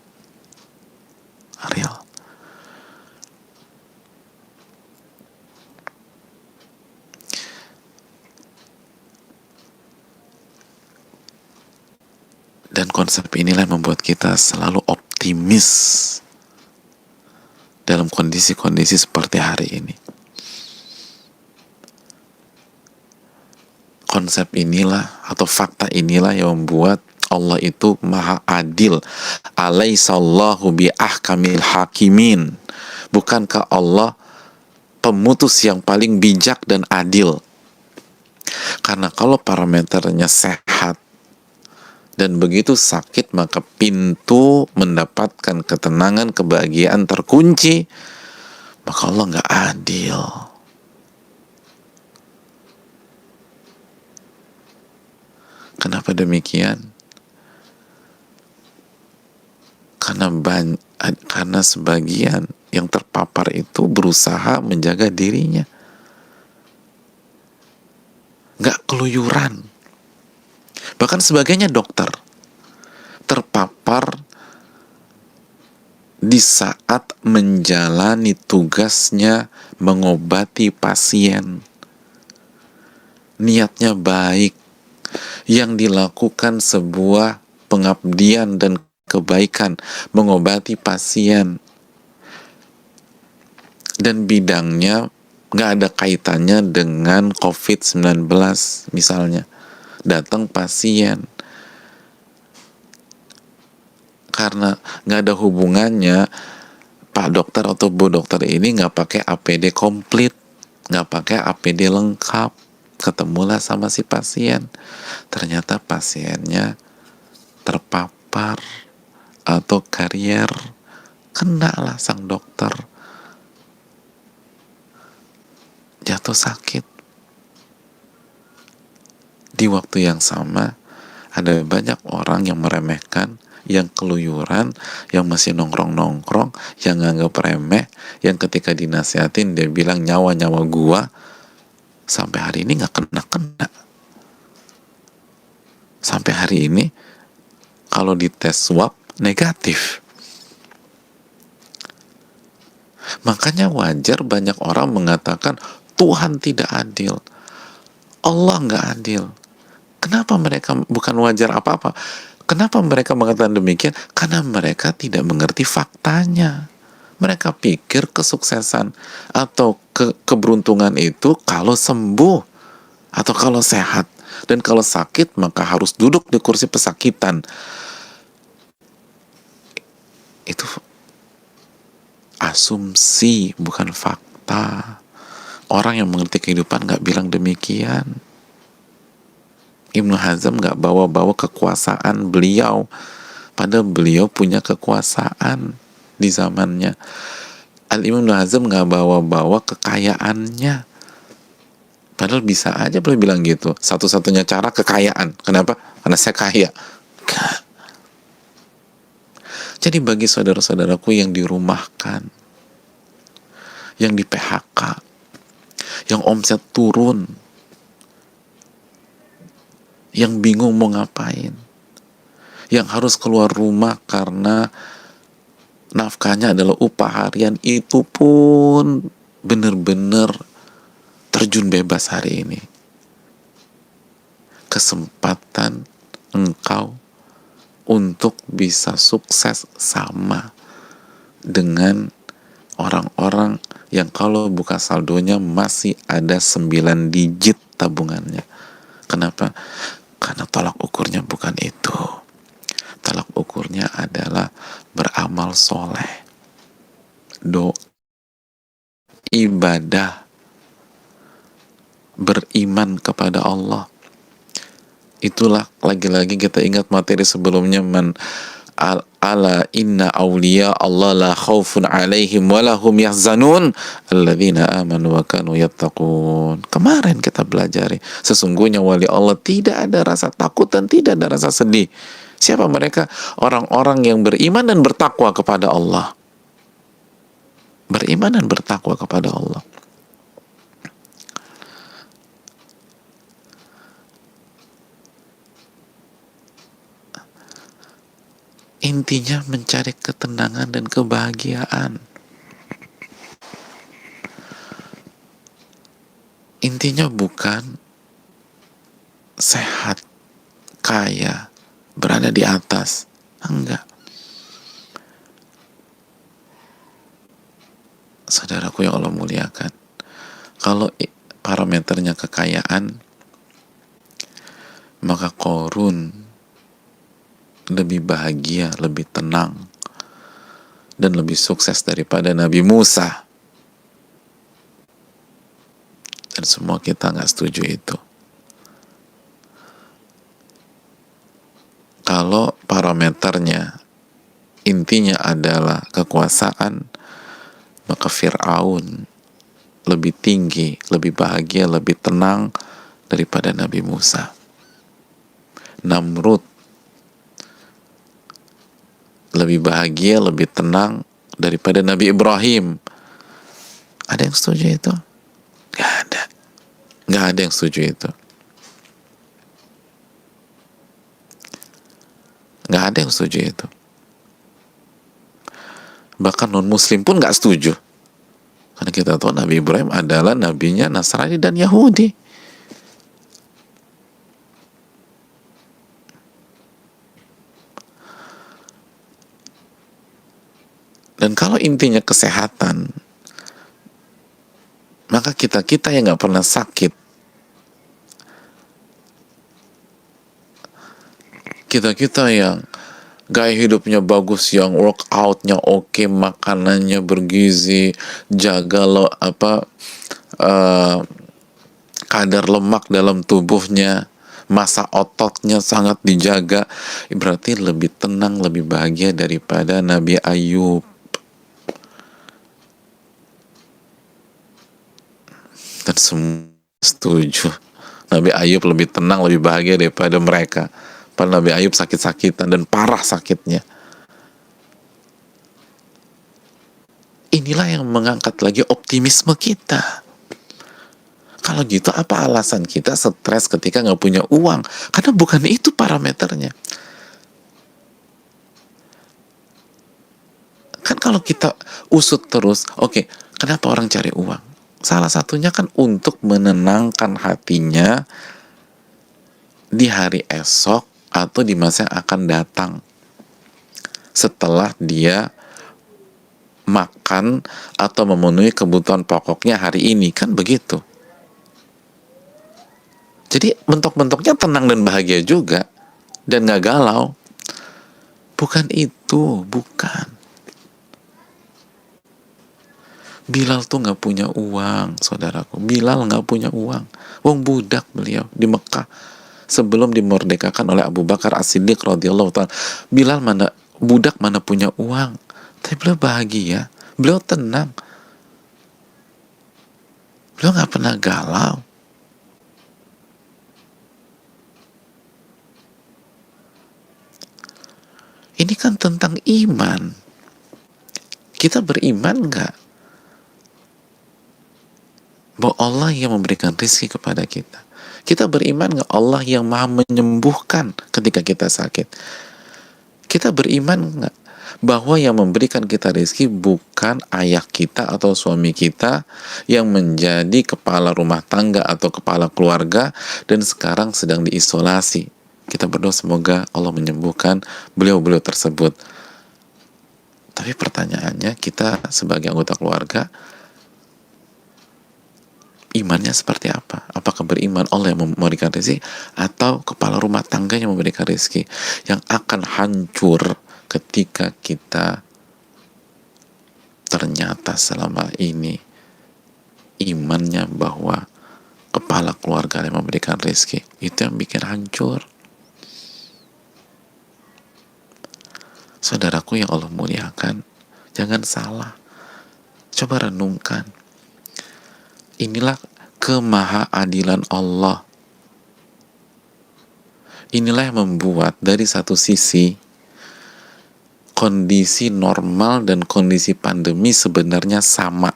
Dan konsep inilah yang membuat kita selalu optimis dalam kondisi-kondisi seperti hari ini. konsep inilah atau fakta inilah yang membuat Allah itu maha adil. Alaihissallahu biahkamil hakimin. Bukankah Allah pemutus yang paling bijak dan adil? Karena kalau parameternya sehat dan begitu sakit, maka pintu mendapatkan ketenangan, kebahagiaan terkunci, maka Allah nggak adil. Kenapa demikian? Karena sebagian yang terpapar itu berusaha menjaga dirinya, nggak keluyuran. Bahkan sebagainya dokter terpapar di saat menjalani tugasnya mengobati pasien. Niatnya baik, yang dilakukan sebuah pengabdian dan kebaikan, mengobati pasien, dan bidangnya nggak ada kaitannya dengan COVID-19 misalnya. Datang pasien karena nggak ada hubungannya, Pak dokter atau Bu dokter ini nggak pakai APD komplit, nggak pakai APD lengkap, ketemulah sama si pasien, ternyata pasiennya terpapar atau karier, kena lah sang dokter, jatuh sakit. Di waktu yang sama ada banyak orang yang meremehkan, yang keluyuran, yang masih nongkrong-nongkrong, yang nganggap remeh, yang ketika dinasihatin dia bilang nyawa-nyawa gua, sampai hari ini nggak kena-kena. Sampai hari ini kalau dites swab negatif. Makanya wajar banyak orang mengatakan Tuhan tidak adil, Allah nggak adil. Kenapa mereka, bukan wajar apa-apa, kenapa mereka mengatakan demikian? Karena mereka tidak mengerti faktanya. Mereka pikir kesuksesan atau keberuntungan itu kalau sembuh atau kalau sehat, dan kalau sakit maka harus duduk di kursi pesakitan. Itu asumsi, bukan fakta. Orang yang mengerti kehidupan nggak bilang demikian. Ibnu Hazm nggak bawa-bawa kekuasaan beliau, padahal beliau punya kekuasaan di zamannya. Al-Imam Ibnu Hazm nggak bawa-bawa kekayaannya, padahal bisa aja beliau bilang gitu. Satu-satunya cara kekayaan. Kenapa? Karena saya kaya. Jadi bagi saudara-saudaraku yang dirumahkan, yang di PHK, yang omset turun, yang bingung mau ngapain, yang harus keluar rumah karena nafkahnya adalah upah harian, itu pun benar-benar terjun bebas hari ini. Kesempatan engkau untuk bisa sukses sama dengan orang-orang yang kalau buka saldonya masih ada 9 digit tabungannya. Kenapa? Karena tolak ukurnya bukan itu. Tolak ukurnya adalah beramal soleh, doa, ibadah, beriman kepada Allah. Itulah lagi-lagi kita ingat materi sebelumnya, ala inna awliya Allah la khaufun alaihim walahum yahzanun alladzina amanu wa kanu yattaqun. Kemarin kita belajari, sesungguhnya wali Allah tidak ada rasa takut dan tidak ada rasa sedih. Siapa mereka? Orang-orang yang beriman dan bertakwa kepada Allah. Beriman dan bertakwa kepada Allah. Intinya mencari ketenangan dan kebahagiaan. Intinya bukan sehat, kaya, berada di atas. Enggak. Saudaraku yang Allah muliakan, kalau parameternya kekayaan, maka Qarun lebih bahagia, lebih tenang, dan lebih sukses daripada Nabi Musa. Dan semua kita nggak setuju itu. Kalau parameternya intinya adalah kekuasaan, maka Fir'aun lebih tinggi, lebih bahagia, lebih tenang daripada Nabi Musa. Namrud lebih bahagia, lebih tenang daripada Nabi Ibrahim. Ada yang setuju itu? Gak ada. Gak ada yang setuju itu. Gak ada yang setuju itu. Bahkan non-muslim pun gak setuju. Karena kita tahu Nabi Ibrahim adalah nabinya Nasrani dan Yahudi. Dan kalau intinya kesehatan, maka kita yang gak pernah sakit, kita yang gaya hidupnya bagus, yang workoutnya oke, makanannya bergizi, jaga kadar lemak dalam tubuhnya, massa ototnya sangat dijaga, berarti lebih tenang, lebih bahagia daripada Nabi Ayub. Dan semua setuju Nabi Ayub lebih tenang, lebih bahagia daripada mereka. Padahal Nabi Ayub sakit-sakitan dan parah sakitnya. Inilah yang mengangkat lagi optimisme kita. Kalau gitu apa alasan kita stres ketika nggak punya uang? Karena bukan itu parameternya. Kan kalau kita usut terus, oke, kenapa orang cari uang? Salah satunya kan untuk menenangkan hatinya di hari esok atau di masa yang akan datang. Setelah dia makan atau memenuhi kebutuhan pokoknya hari ini, kan begitu. Jadi bentuk-bentuknya tenang dan bahagia juga, dan gak galau. Bukan itu, bukan. Bilal tuh gak punya uang, saudaraku. Bilal gak punya uang. Wong budak beliau di Mekah sebelum dimerdekakan oleh Abu Bakar As-Siddiq radhiyallahu ta'ala. Bilal budak mana punya uang, tapi beliau bahagia, beliau tenang, beliau gak pernah galau. Ini kan tentang iman. Kita beriman gak bahwa Allah yang memberikan rezeki kepada kita? Kita beriman gak Allah yang maha menyembuhkan ketika kita sakit? Kita beriman gak bahwa yang memberikan kita rezeki bukan ayah kita atau suami kita yang menjadi kepala rumah tangga atau kepala keluarga dan sekarang sedang diisolasi? Kita berdoa semoga Allah menyembuhkan beliau-beliau tersebut. Tapi pertanyaannya, kita sebagai anggota keluarga, imannya seperti apa? Apakah beriman Allah yang memberikan rezeki atau kepala rumah tangga yang memberikan rezeki, yang akan hancur ketika kita ternyata selama ini imannya bahwa kepala keluarga yang memberikan rezeki, itu yang bikin hancur. Saudaraku yang Allah muliakan, jangan salah. Coba renungkan. Inilah kemahaadilan Allah. Inilah yang membuat dari satu sisi kondisi normal dan kondisi pandemi sebenarnya sama.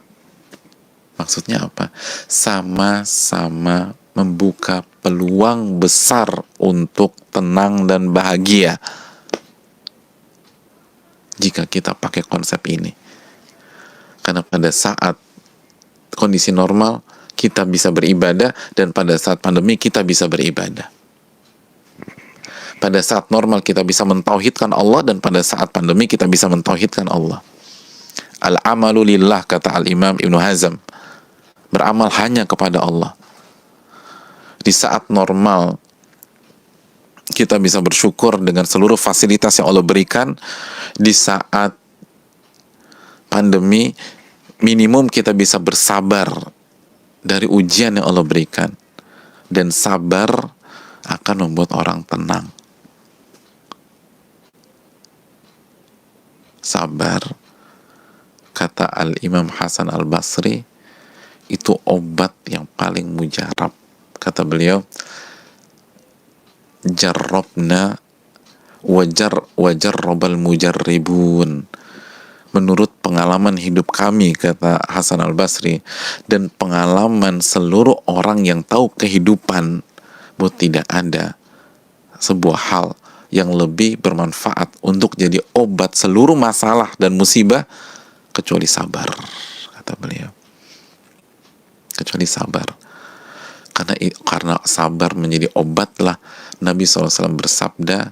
Maksudnya apa? Sama-sama membuka peluang besar untuk tenang dan bahagia. Jika kita pakai konsep ini. Karena pada saat kondisi normal kita bisa beribadah, dan pada saat pandemi kita bisa beribadah. Pada saat normal kita bisa mentauhidkan Allah, dan pada saat pandemi kita bisa mentauhidkan Allah. Al-amalu lillah, kata Al-Imam Ibnu Hazm. Beramal hanya kepada Allah. Di saat normal kita bisa bersyukur dengan seluruh fasilitas yang Allah berikan di saat pandemi. Minimum kita bisa bersabar dari ujian yang Allah berikan, dan sabar akan membuat orang tenang. Sabar, kata Al-Imam Hasan Al-Basri, itu obat yang paling mujarab. Kata beliau, jarrabna wajarrabal mujarribun. Menurut pengalaman hidup kami, kata Hasan Al-Basri, dan pengalaman seluruh orang yang tahu kehidupan, bahwa tidak ada sebuah hal yang lebih bermanfaat untuk jadi obat seluruh masalah dan musibah kecuali sabar, kata beliau. Kecuali sabar. Karena sabar menjadi obatlah Nabi SAW bersabda,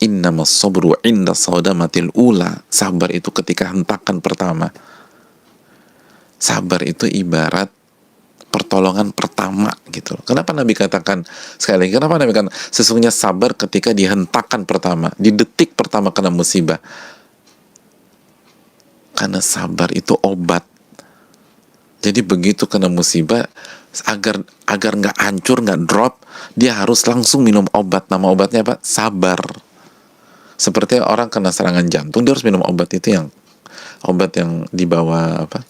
innamas sabru inda sadamatil ula. Sabar itu ketika hentakan pertama. Sabar itu ibarat pertolongan pertama gitu. Kenapa Nabi katakan, sekali lagi, kenapa Nabi katakan sesungguhnya sabar ketika dihentakan pertama, di detik pertama kena musibah? Karena sabar itu obat. Jadi begitu kena musibah, agar nggak hancur, nggak drop, dia harus langsung minum obat. Nama obatnya apa? Sabar. Seperti orang kena serangan jantung, dia harus minum obat itu, yang obat yang di bawah apa?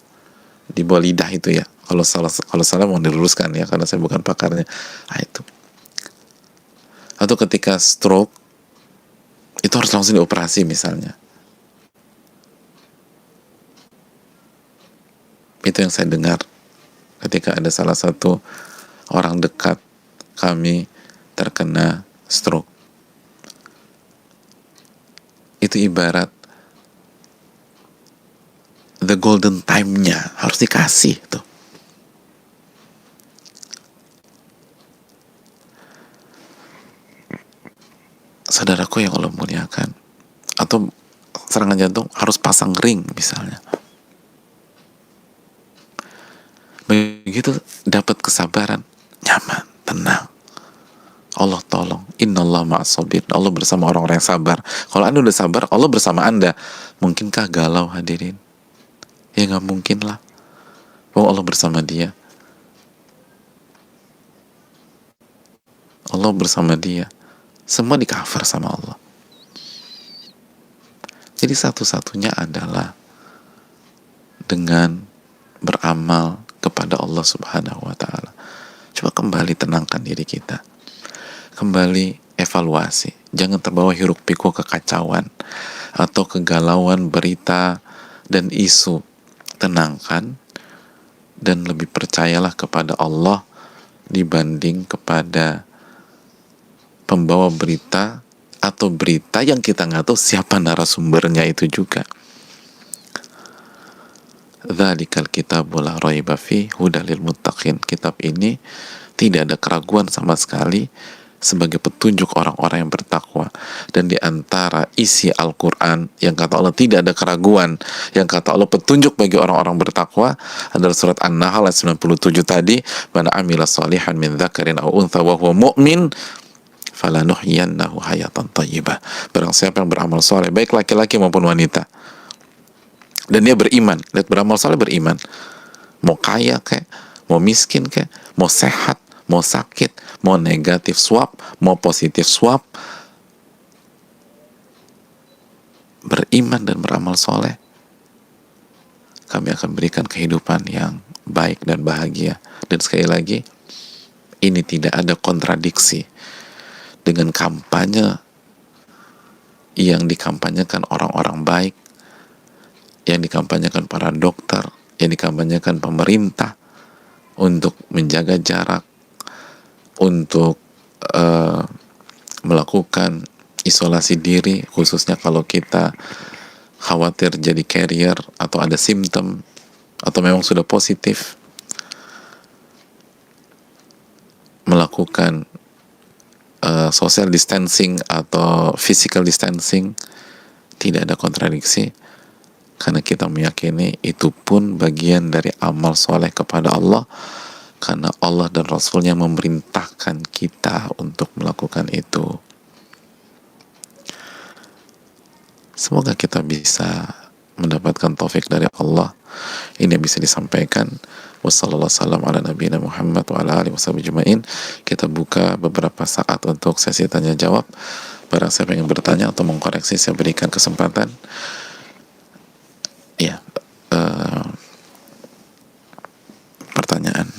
Di bawah lidah itu ya. Kalau salah mau diluruskan ya, karena saya bukan pakarnya. Nah, itu. Atau ketika stroke, itu harus langsung dioperasi misalnya. Itu yang saya dengar ketika ada salah satu orang dekat kami terkena stroke. Itu ibarat the golden time-nya harus dikasih tuh. Saudaraku yang Allah muliakan, atau serangan jantung harus pasang ring misalnya. Begitu dapat kesabaran, nyaman, tenang. Allah tolong, innallaha ma'as-sabirin. Allah bersama orang-orang yang sabar. Kalau Anda udah sabar, Allah bersama Anda. Mungkinkah galau hadirin? Ya nggak mungkin lah. Oh, Allah bersama dia. Allah bersama dia. Semua di-cover sama Allah. Jadi satu-satunya adalah dengan beramal kepada Allah Subhanahu wa ta'ala. Coba kembali tenangkan diri kita. Kembali evaluasi. Jangan terbawa hiruk pikuk kekacauan atau kegalauan berita dan isu. Tenangkan dan lebih percayalah kepada Allah dibanding kepada pembawa berita atau berita yang kita nggak tahu siapa narasumbernya itu juga. Dzalikal kitabu la raiba fi hudal lil muttaqin. Kitab ini tidak ada keraguan sama sekali sebagai petunjuk orang-orang yang bertakwa. Dan di antara isi Al-Quran yang kata Allah tidak ada keraguan, yang kata Allah petunjuk bagi orang-orang bertakwa, adalah surat An-Nahl ayat 97 tadi, man amila salihan min dzakarin aw untha wa huwa mu'min falanuhyiyannahu hayatan thayyibah. Barang siapa yang beramal soleh, baik laki-laki maupun wanita, dan dia beriman, lihat, beramal soleh beriman, mau kaya kayak, mau miskin kayak, mau sehat, mau sakit, mau negatif swab, mau positif swab, beriman dan beramal soleh, kami akan berikan kehidupan yang baik dan bahagia. Dan sekali lagi, ini tidak ada kontradiksi dengan kampanye yang dikampanyekan orang-orang baik, yang dikampanyekan para dokter, yang dikampanyekan pemerintah untuk menjaga jarak, untuk melakukan isolasi diri, khususnya kalau kita khawatir jadi carrier atau ada simptom atau memang sudah positif, melakukan social distancing atau physical distancing. Tidak ada kontradiksi, karena kita meyakini itu pun bagian dari amal soleh kepada Allah, karena Allah dan Rasulnya memerintahkan kita untuk melakukan itu. Semoga kita bisa mendapatkan taufik dari Allah. Ini bisa disampaikan. Wassalamualaikum warahmatullahi wabarakatuh. Kita buka beberapa saat untuk sesi tanya jawab. Barang siapa yang bertanya atau mengkoreksi, saya berikan kesempatan. Ya, pertanyaan.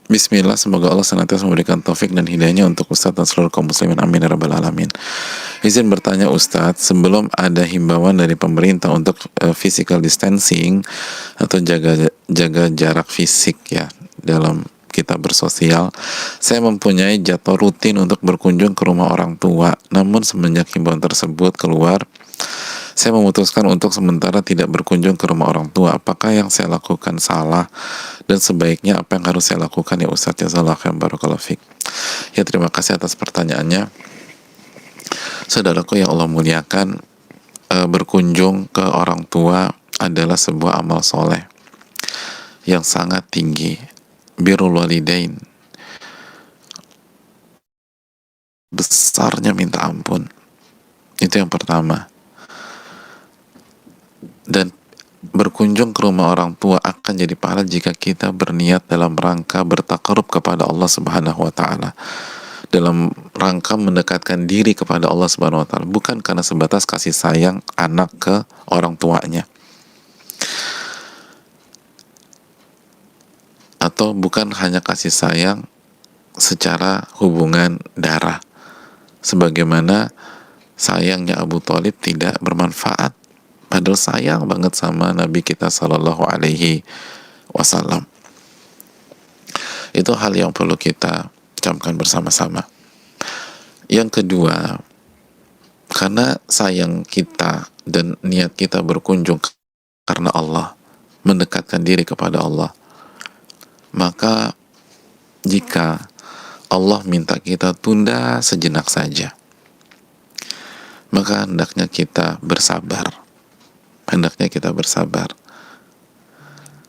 Bismillah, semoga Allah senantiasa memberikan taufik dan hidayahnya untuk Ustadz dan seluruh kaum muslimin, amin ya rabbal alamin. Izin bertanya Ustadz, sebelum ada himbauan dari pemerintah untuk physical distancing atau jaga jarak fisik ya dalam kita bersosial, saya mempunyai jadwal rutin untuk berkunjung ke rumah orang tua. Namun semenjak himbauan tersebut keluar, saya memutuskan untuk sementara tidak berkunjung ke rumah orang tua. Apakah yang saya lakukan salah? Dan sebaiknya apa yang harus saya lakukan ya Ustadz? Jazakallahu khairan, barakallahu fik. Ya, terima kasih atas pertanyaannya. Saudaraku yang Allah muliakan, berkunjung ke orang tua adalah sebuah amal soleh yang sangat tinggi. Birrul walidain, besarnya minta ampun. Itu yang pertama. Dan berkunjung ke rumah orang tua akan jadi pahala jika kita berniat dalam rangka bertakarub kepada Allah Subhanahu wa taala, dalam rangka mendekatkan diri kepada Allah Subhanahu wa taala, bukan karena sebatas kasih sayang anak ke orang tuanya, atau bukan hanya kasih sayang secara hubungan darah sebagaimana sayangnya Abu Thalib tidak bermanfaat, padahal sayang banget sama Nabi kita Sallallahu Alaihi Wasallam. Itu hal yang perlu kita camkan bersama-sama. Yang kedua, karena sayang kita dan niat kita berkunjung karena Allah, mendekatkan diri kepada Allah, maka jika Allah minta kita tunda sejenak saja, maka hendaknya kita bersabar. Hendaknya kita bersabar.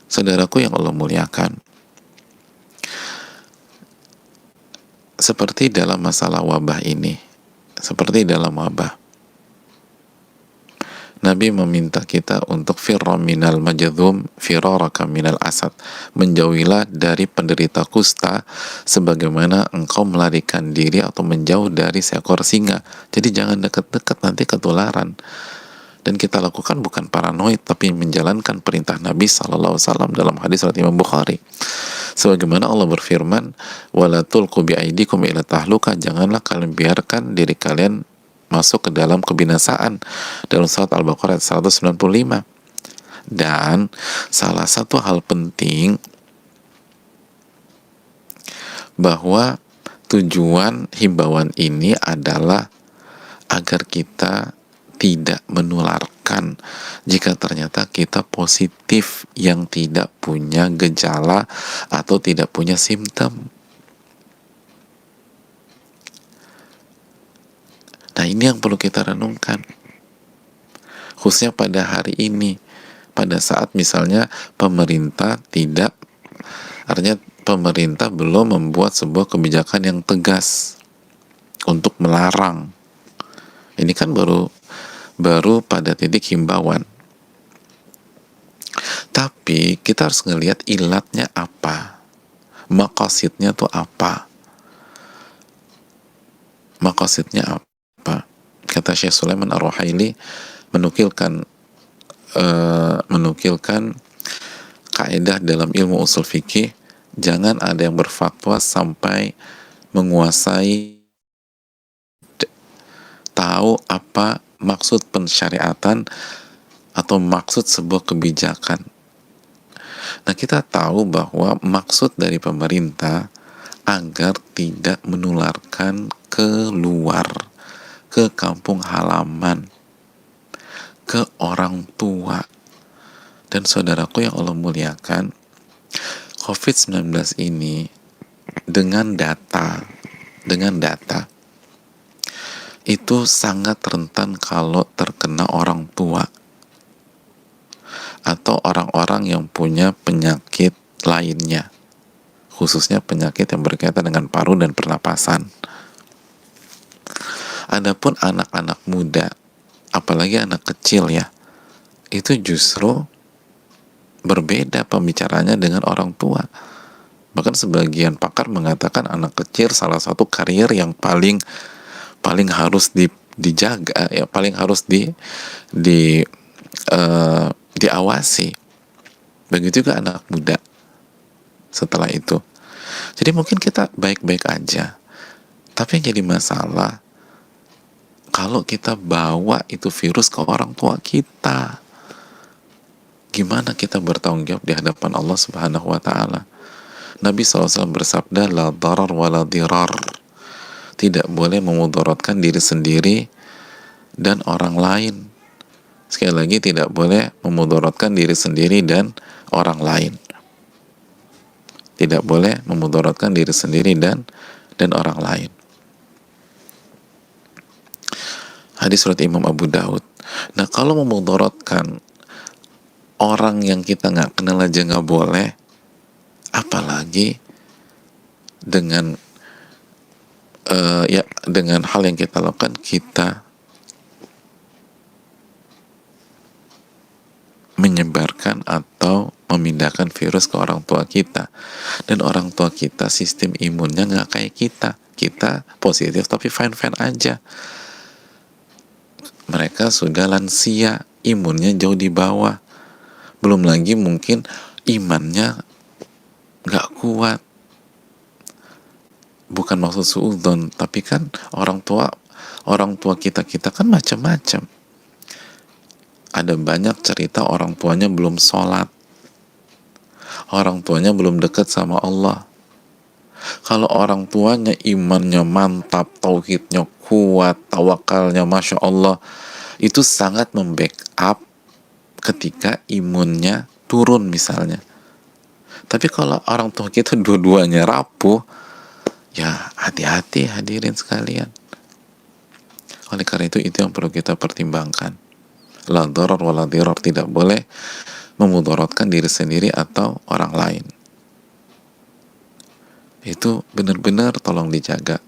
Saudaraku yang Allah muliakan, seperti dalam masalah wabah ini, seperti dalam wabah, Nabi meminta kita untuk firra minal majadhum firaraka minal asad, menjauhilah dari penderita kusta sebagaimana engkau melarikan diri atau menjauh dari seekor singa. Jadi jangan dekat-dekat, nanti ketularan. Dan kita lakukan bukan paranoid, tapi menjalankan perintah Nabi SAW dalam hadis riwayat Imam Bukhari. Sebagaimana Allah berfirman, wala tulqu biaidikum ila tahluka, janganlah kalian biarkan diri kalian masuk ke dalam kebinasaan, dalam surat Al-Baqarah 195. Dan salah satu hal penting bahwa tujuan himbauan ini adalah agar kita tidak menularkan jika ternyata kita positif yang tidak punya gejala atau tidak punya simptom. Nah, ini yang perlu kita renungkan, khususnya pada hari ini, pada saat misalnya pemerintah tidak, artinya pemerintah belum membuat sebuah kebijakan yang tegas untuk melarang. Ini kan baru pada titik himbauan. Tapi kita harus ngelihat ilatnya apa, maqasidnya tuh apa, maqasidnya apa. Kata Syekh Sulaiman Ar-Ruhaili menukilkan kaidah dalam ilmu usul fikih, jangan ada yang berfatwa sampai menguasai, tahu apa maksud pensyariatan atau maksud sebuah kebijakan. Nah, kita tahu bahwa maksud dari pemerintah agar tidak menularkan keluar, ke kampung halaman, ke orang tua. Dan saudaraku yang Allah muliakan, COVID-19 ini dengan data itu sangat rentan kalau terkena orang tua atau orang-orang yang punya penyakit lainnya, khususnya penyakit yang berkaitan dengan paru dan pernapasan. Adapun anak-anak muda, apalagi anak kecil ya, itu justru berbeda pembicaranya dengan orang tua. Bahkan sebagian pakar mengatakan anak kecil salah satu karier yang paling harus dijaga, ya paling harus diawasi. Begitu juga anak muda setelah itu. Jadi mungkin kita baik-baik aja, tapi yang jadi masalah kalau kita bawa itu virus ke orang tua kita. Gimana kita bertanggung jawab di hadapan Allah Subhanahu wa Ta'ala? Nabi SAW bersabda, la darar wa la dirar. Tidak boleh memudaratkan diri sendiri dan orang lain. Sekali lagi, tidak boleh memudaratkan diri sendiri dan orang lain. Tidak boleh memudaratkan diri sendiri dan orang lain. Hadis surat Imam Abu Daud. Nah, kalau memudaratkan orang yang kita nggak kenal aja nggak boleh, apalagi dengan dengan hal yang kita lakukan, kita menyebarkan atau memindahkan virus ke orang tua kita. Dan orang tua kita sistem imunnya nggak kayak kita positif tapi fine-fine aja. Mereka sudah lansia, imunnya jauh di bawah. Belum lagi mungkin imannya nggak kuat. Bukan maksud suudzon, tapi kan orang tua kita kan macam-macam. Ada banyak cerita orang tuanya belum sholat, orang tuanya belum dekat sama Allah. Kalau orang tuanya imannya mantap, tauhidnya kuat, tawakalnya masya Allah, itu sangat membackup ketika imunnya turun misalnya. Tapi kalau orang tua kita dua-duanya rapuh, ya hati-hati hadirin sekalian. Oleh karena itu yang perlu kita pertimbangkan. La darar wa la dirar, tidak boleh memudaratkan diri sendiri atau orang lain. Itu benar-benar tolong dijaga.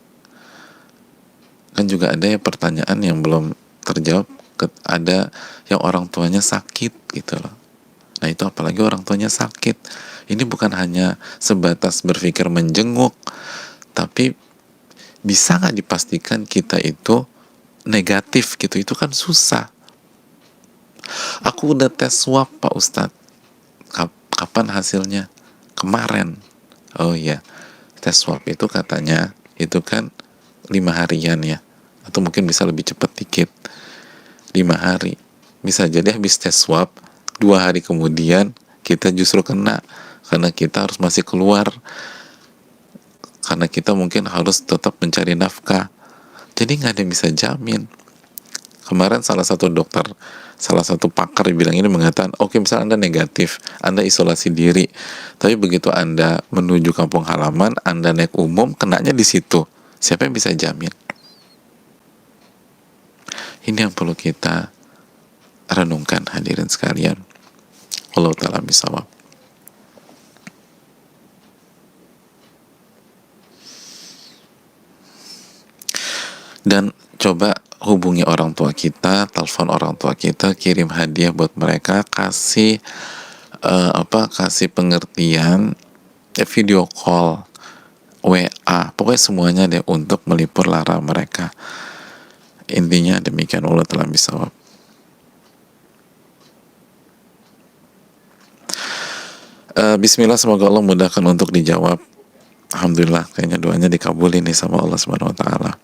Kan juga ada yang pertanyaan yang belum terjawab, ada yang orang tuanya sakit gitu loh. Nah itu apalagi orang tuanya sakit, ini bukan hanya sebatas berpikir menjenguk, tapi bisa nggak dipastikan kita itu negatif gitu, itu kan susah. Aku udah tes swab Pak Ustadz. Kapan hasilnya? Kemarin. Oh iya, tes swab itu katanya itu kan 5 harian ya, atau mungkin bisa lebih cepat dikit, 5 hari. Bisa jadi habis tes swab 2 hari kemudian kita justru kena, karena kita harus masih keluar, karena kita mungkin harus tetap mencari nafkah. Jadi nggak ada yang bisa jamin. Kemarin salah satu pakar bilang ini, mengatakan oke, misalnya Anda negatif, Anda isolasi diri, tapi begitu Anda menuju kampung halaman, Anda naik umum, kenanya di situ. Siapa yang bisa jamin? Ini yang perlu kita renungkan hadirin sekalian. Allah ta'ala bisawab. Dan coba hubungi orang tua kita, telepon orang tua kita, kirim hadiah buat mereka, kasih pengertian, video call, WA, pokoknya semuanya deh untuk melipur lara mereka. Intinya demikian. Allah telah bisawab. Bismillah, semoga Allah mudahkan untuk dijawab. Alhamdulillah, kayaknya doanya dikabulin nih sama Allah Subhanahu wa Ta'ala.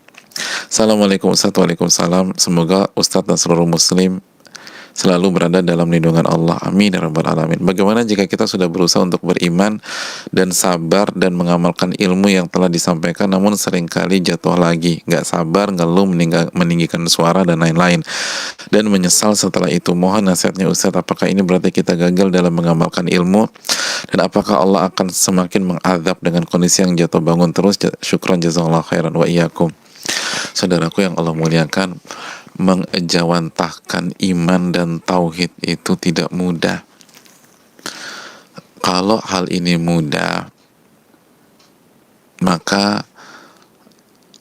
Assalamualaikum Ustaz. Waalaikumsalam. Semoga Ustaz dan seluruh muslim selalu berada dalam lindungan Allah. Amin ya rabbal alamin. Bagaimana jika kita sudah berusaha untuk beriman dan sabar dan mengamalkan ilmu yang telah disampaikan, namun seringkali jatuh lagi, nggak sabar, ngeluh, meninggikan suara dan lain-lain, dan menyesal setelah itu? Mohon nasihatnya Ustadz, apakah ini berarti kita gagal dalam mengamalkan ilmu, dan apakah Allah akan semakin mengadab dengan kondisi yang jatuh bangun terus? Syukran jazakallahu khairan wa iyyakum. Saudaraku yang Allah muliakan, mengejawantahkan iman dan tauhid itu tidak mudah. Kalau hal ini mudah, maka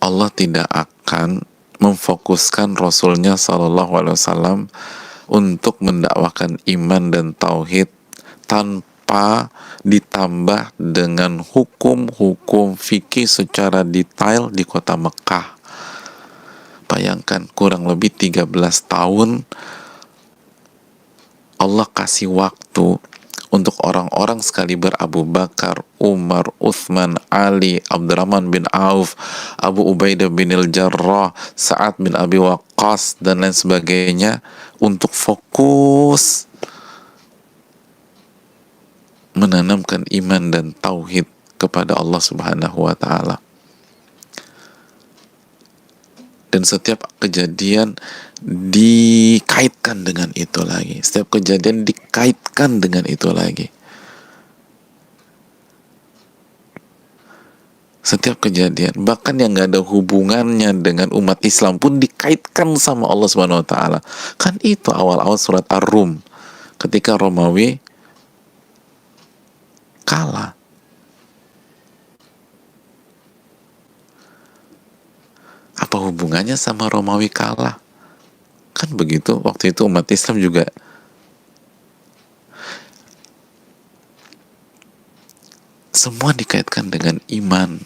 Allah tidak akan memfokuskan Rasulnya Shallallahu Alaihi Wasallam untuk mendakwakan iman dan tauhid tanpa ditambah dengan hukum-hukum fikih secara detail di kota Mekah. Bayangkan, kurang lebih 13 tahun Allah kasih waktu untuk orang-orang sekaliber Abu Bakar, Umar, Uthman, Ali, Abdurrahman bin Auf, Abu Ubaidah bin Al-Jarrah, Sa'ad bin Abi Waqqas, dan lain sebagainya, untuk fokus menanamkan iman dan tauhid kepada Allah Subhanahu wa Ta'ala. Dan setiap kejadian dikaitkan dengan itu lagi. Setiap kejadian dikaitkan dengan itu lagi. Setiap kejadian, bahkan yang gak ada hubungannya dengan umat Islam pun dikaitkan sama Allah Subhanahu wa Ta'ala. Kan itu awal-awal surat Ar-Rum, ketika Romawi kalah. Apa hubungannya sama Romawi kalah? Kan begitu, waktu itu umat Islam juga semua dikaitkan dengan iman.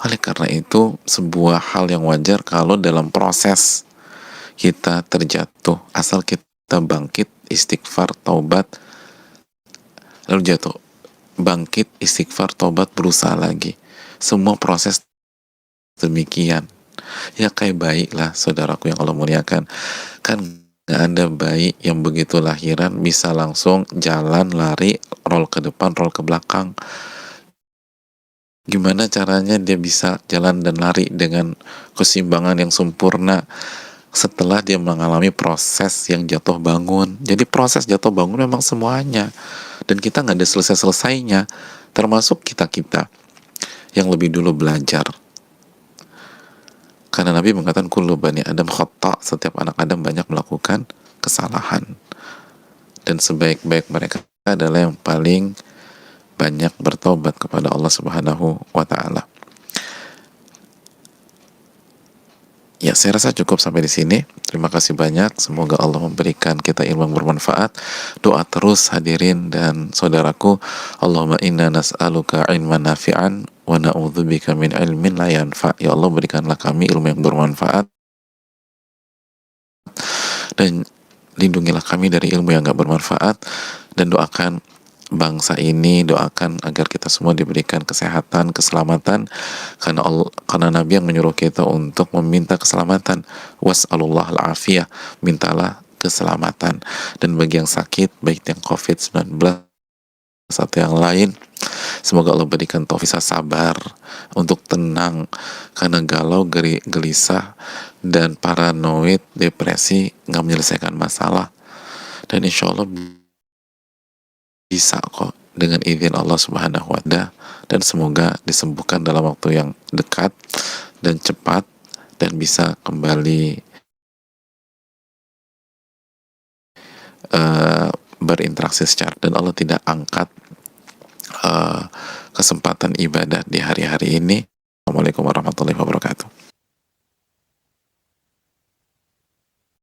Oleh karena itu, sebuah hal yang wajar kalau dalam proses kita terjatuh, asal kita bangkit, istighfar, taubat, lalu jatuh, bangkit, istighfar, taubat, berusaha lagi. Semua proses demikian. Ya kayak bayi lah, saudaraku yang Allah muliakan. Kan gak ada bayi yang begitu lahiran bisa langsung jalan, lari, roll ke depan, roll ke belakang. Gimana caranya dia bisa jalan dan lari dengan keseimbangan yang sempurna setelah dia mengalami proses yang jatuh bangun? Jadi proses jatuh bangun memang semuanya, dan kita gak ada selesai-selesainya, termasuk kita-kita yang lebih dulu belajar. Karena Nabi mengatakan kullu bani Adam khata', setiap anak Adam banyak melakukan kesalahan, dan sebaik-baik mereka adalah yang paling banyak bertobat kepada Allah Subhanahu wa Ta'ala. Ya, saya rasa cukup sampai di sini. Terima kasih banyak. Semoga Allah memberikan kita ilmu yang bermanfaat. Doa terus hadirin dan saudaraku. Allahumma inna nas'aluka ilman nafi'an wa na'udzubika min ilmin la yanfa'. Ya Allah, berikanlah kami ilmu yang bermanfaat dan lindungilah kami dari ilmu yang gak bermanfaat. Dan doakan bangsa ini, doakan agar kita semua diberikan kesehatan, keselamatan, karena Nabi yang menyuruh kita untuk meminta keselamatan. Was'alullah al-afiyah, mintalah keselamatan. Dan bagi yang sakit, baik yang COVID-19 atau yang lain, semoga Allah berikan taufik sabar untuk tenang, karena galau, gelisah, dan paranoid, depresi nggak menyelesaikan masalah. Dan insya Allah bisa kok dengan izin Allah Subhanahu wa Ta'ala, dan semoga disembuhkan dalam waktu yang dekat dan cepat dan bisa kembali berinteraksi secara, dan Allah tidak angkat kesempatan ibadah di hari-hari ini. Assalamualaikum warahmatullahi wabarakatuh.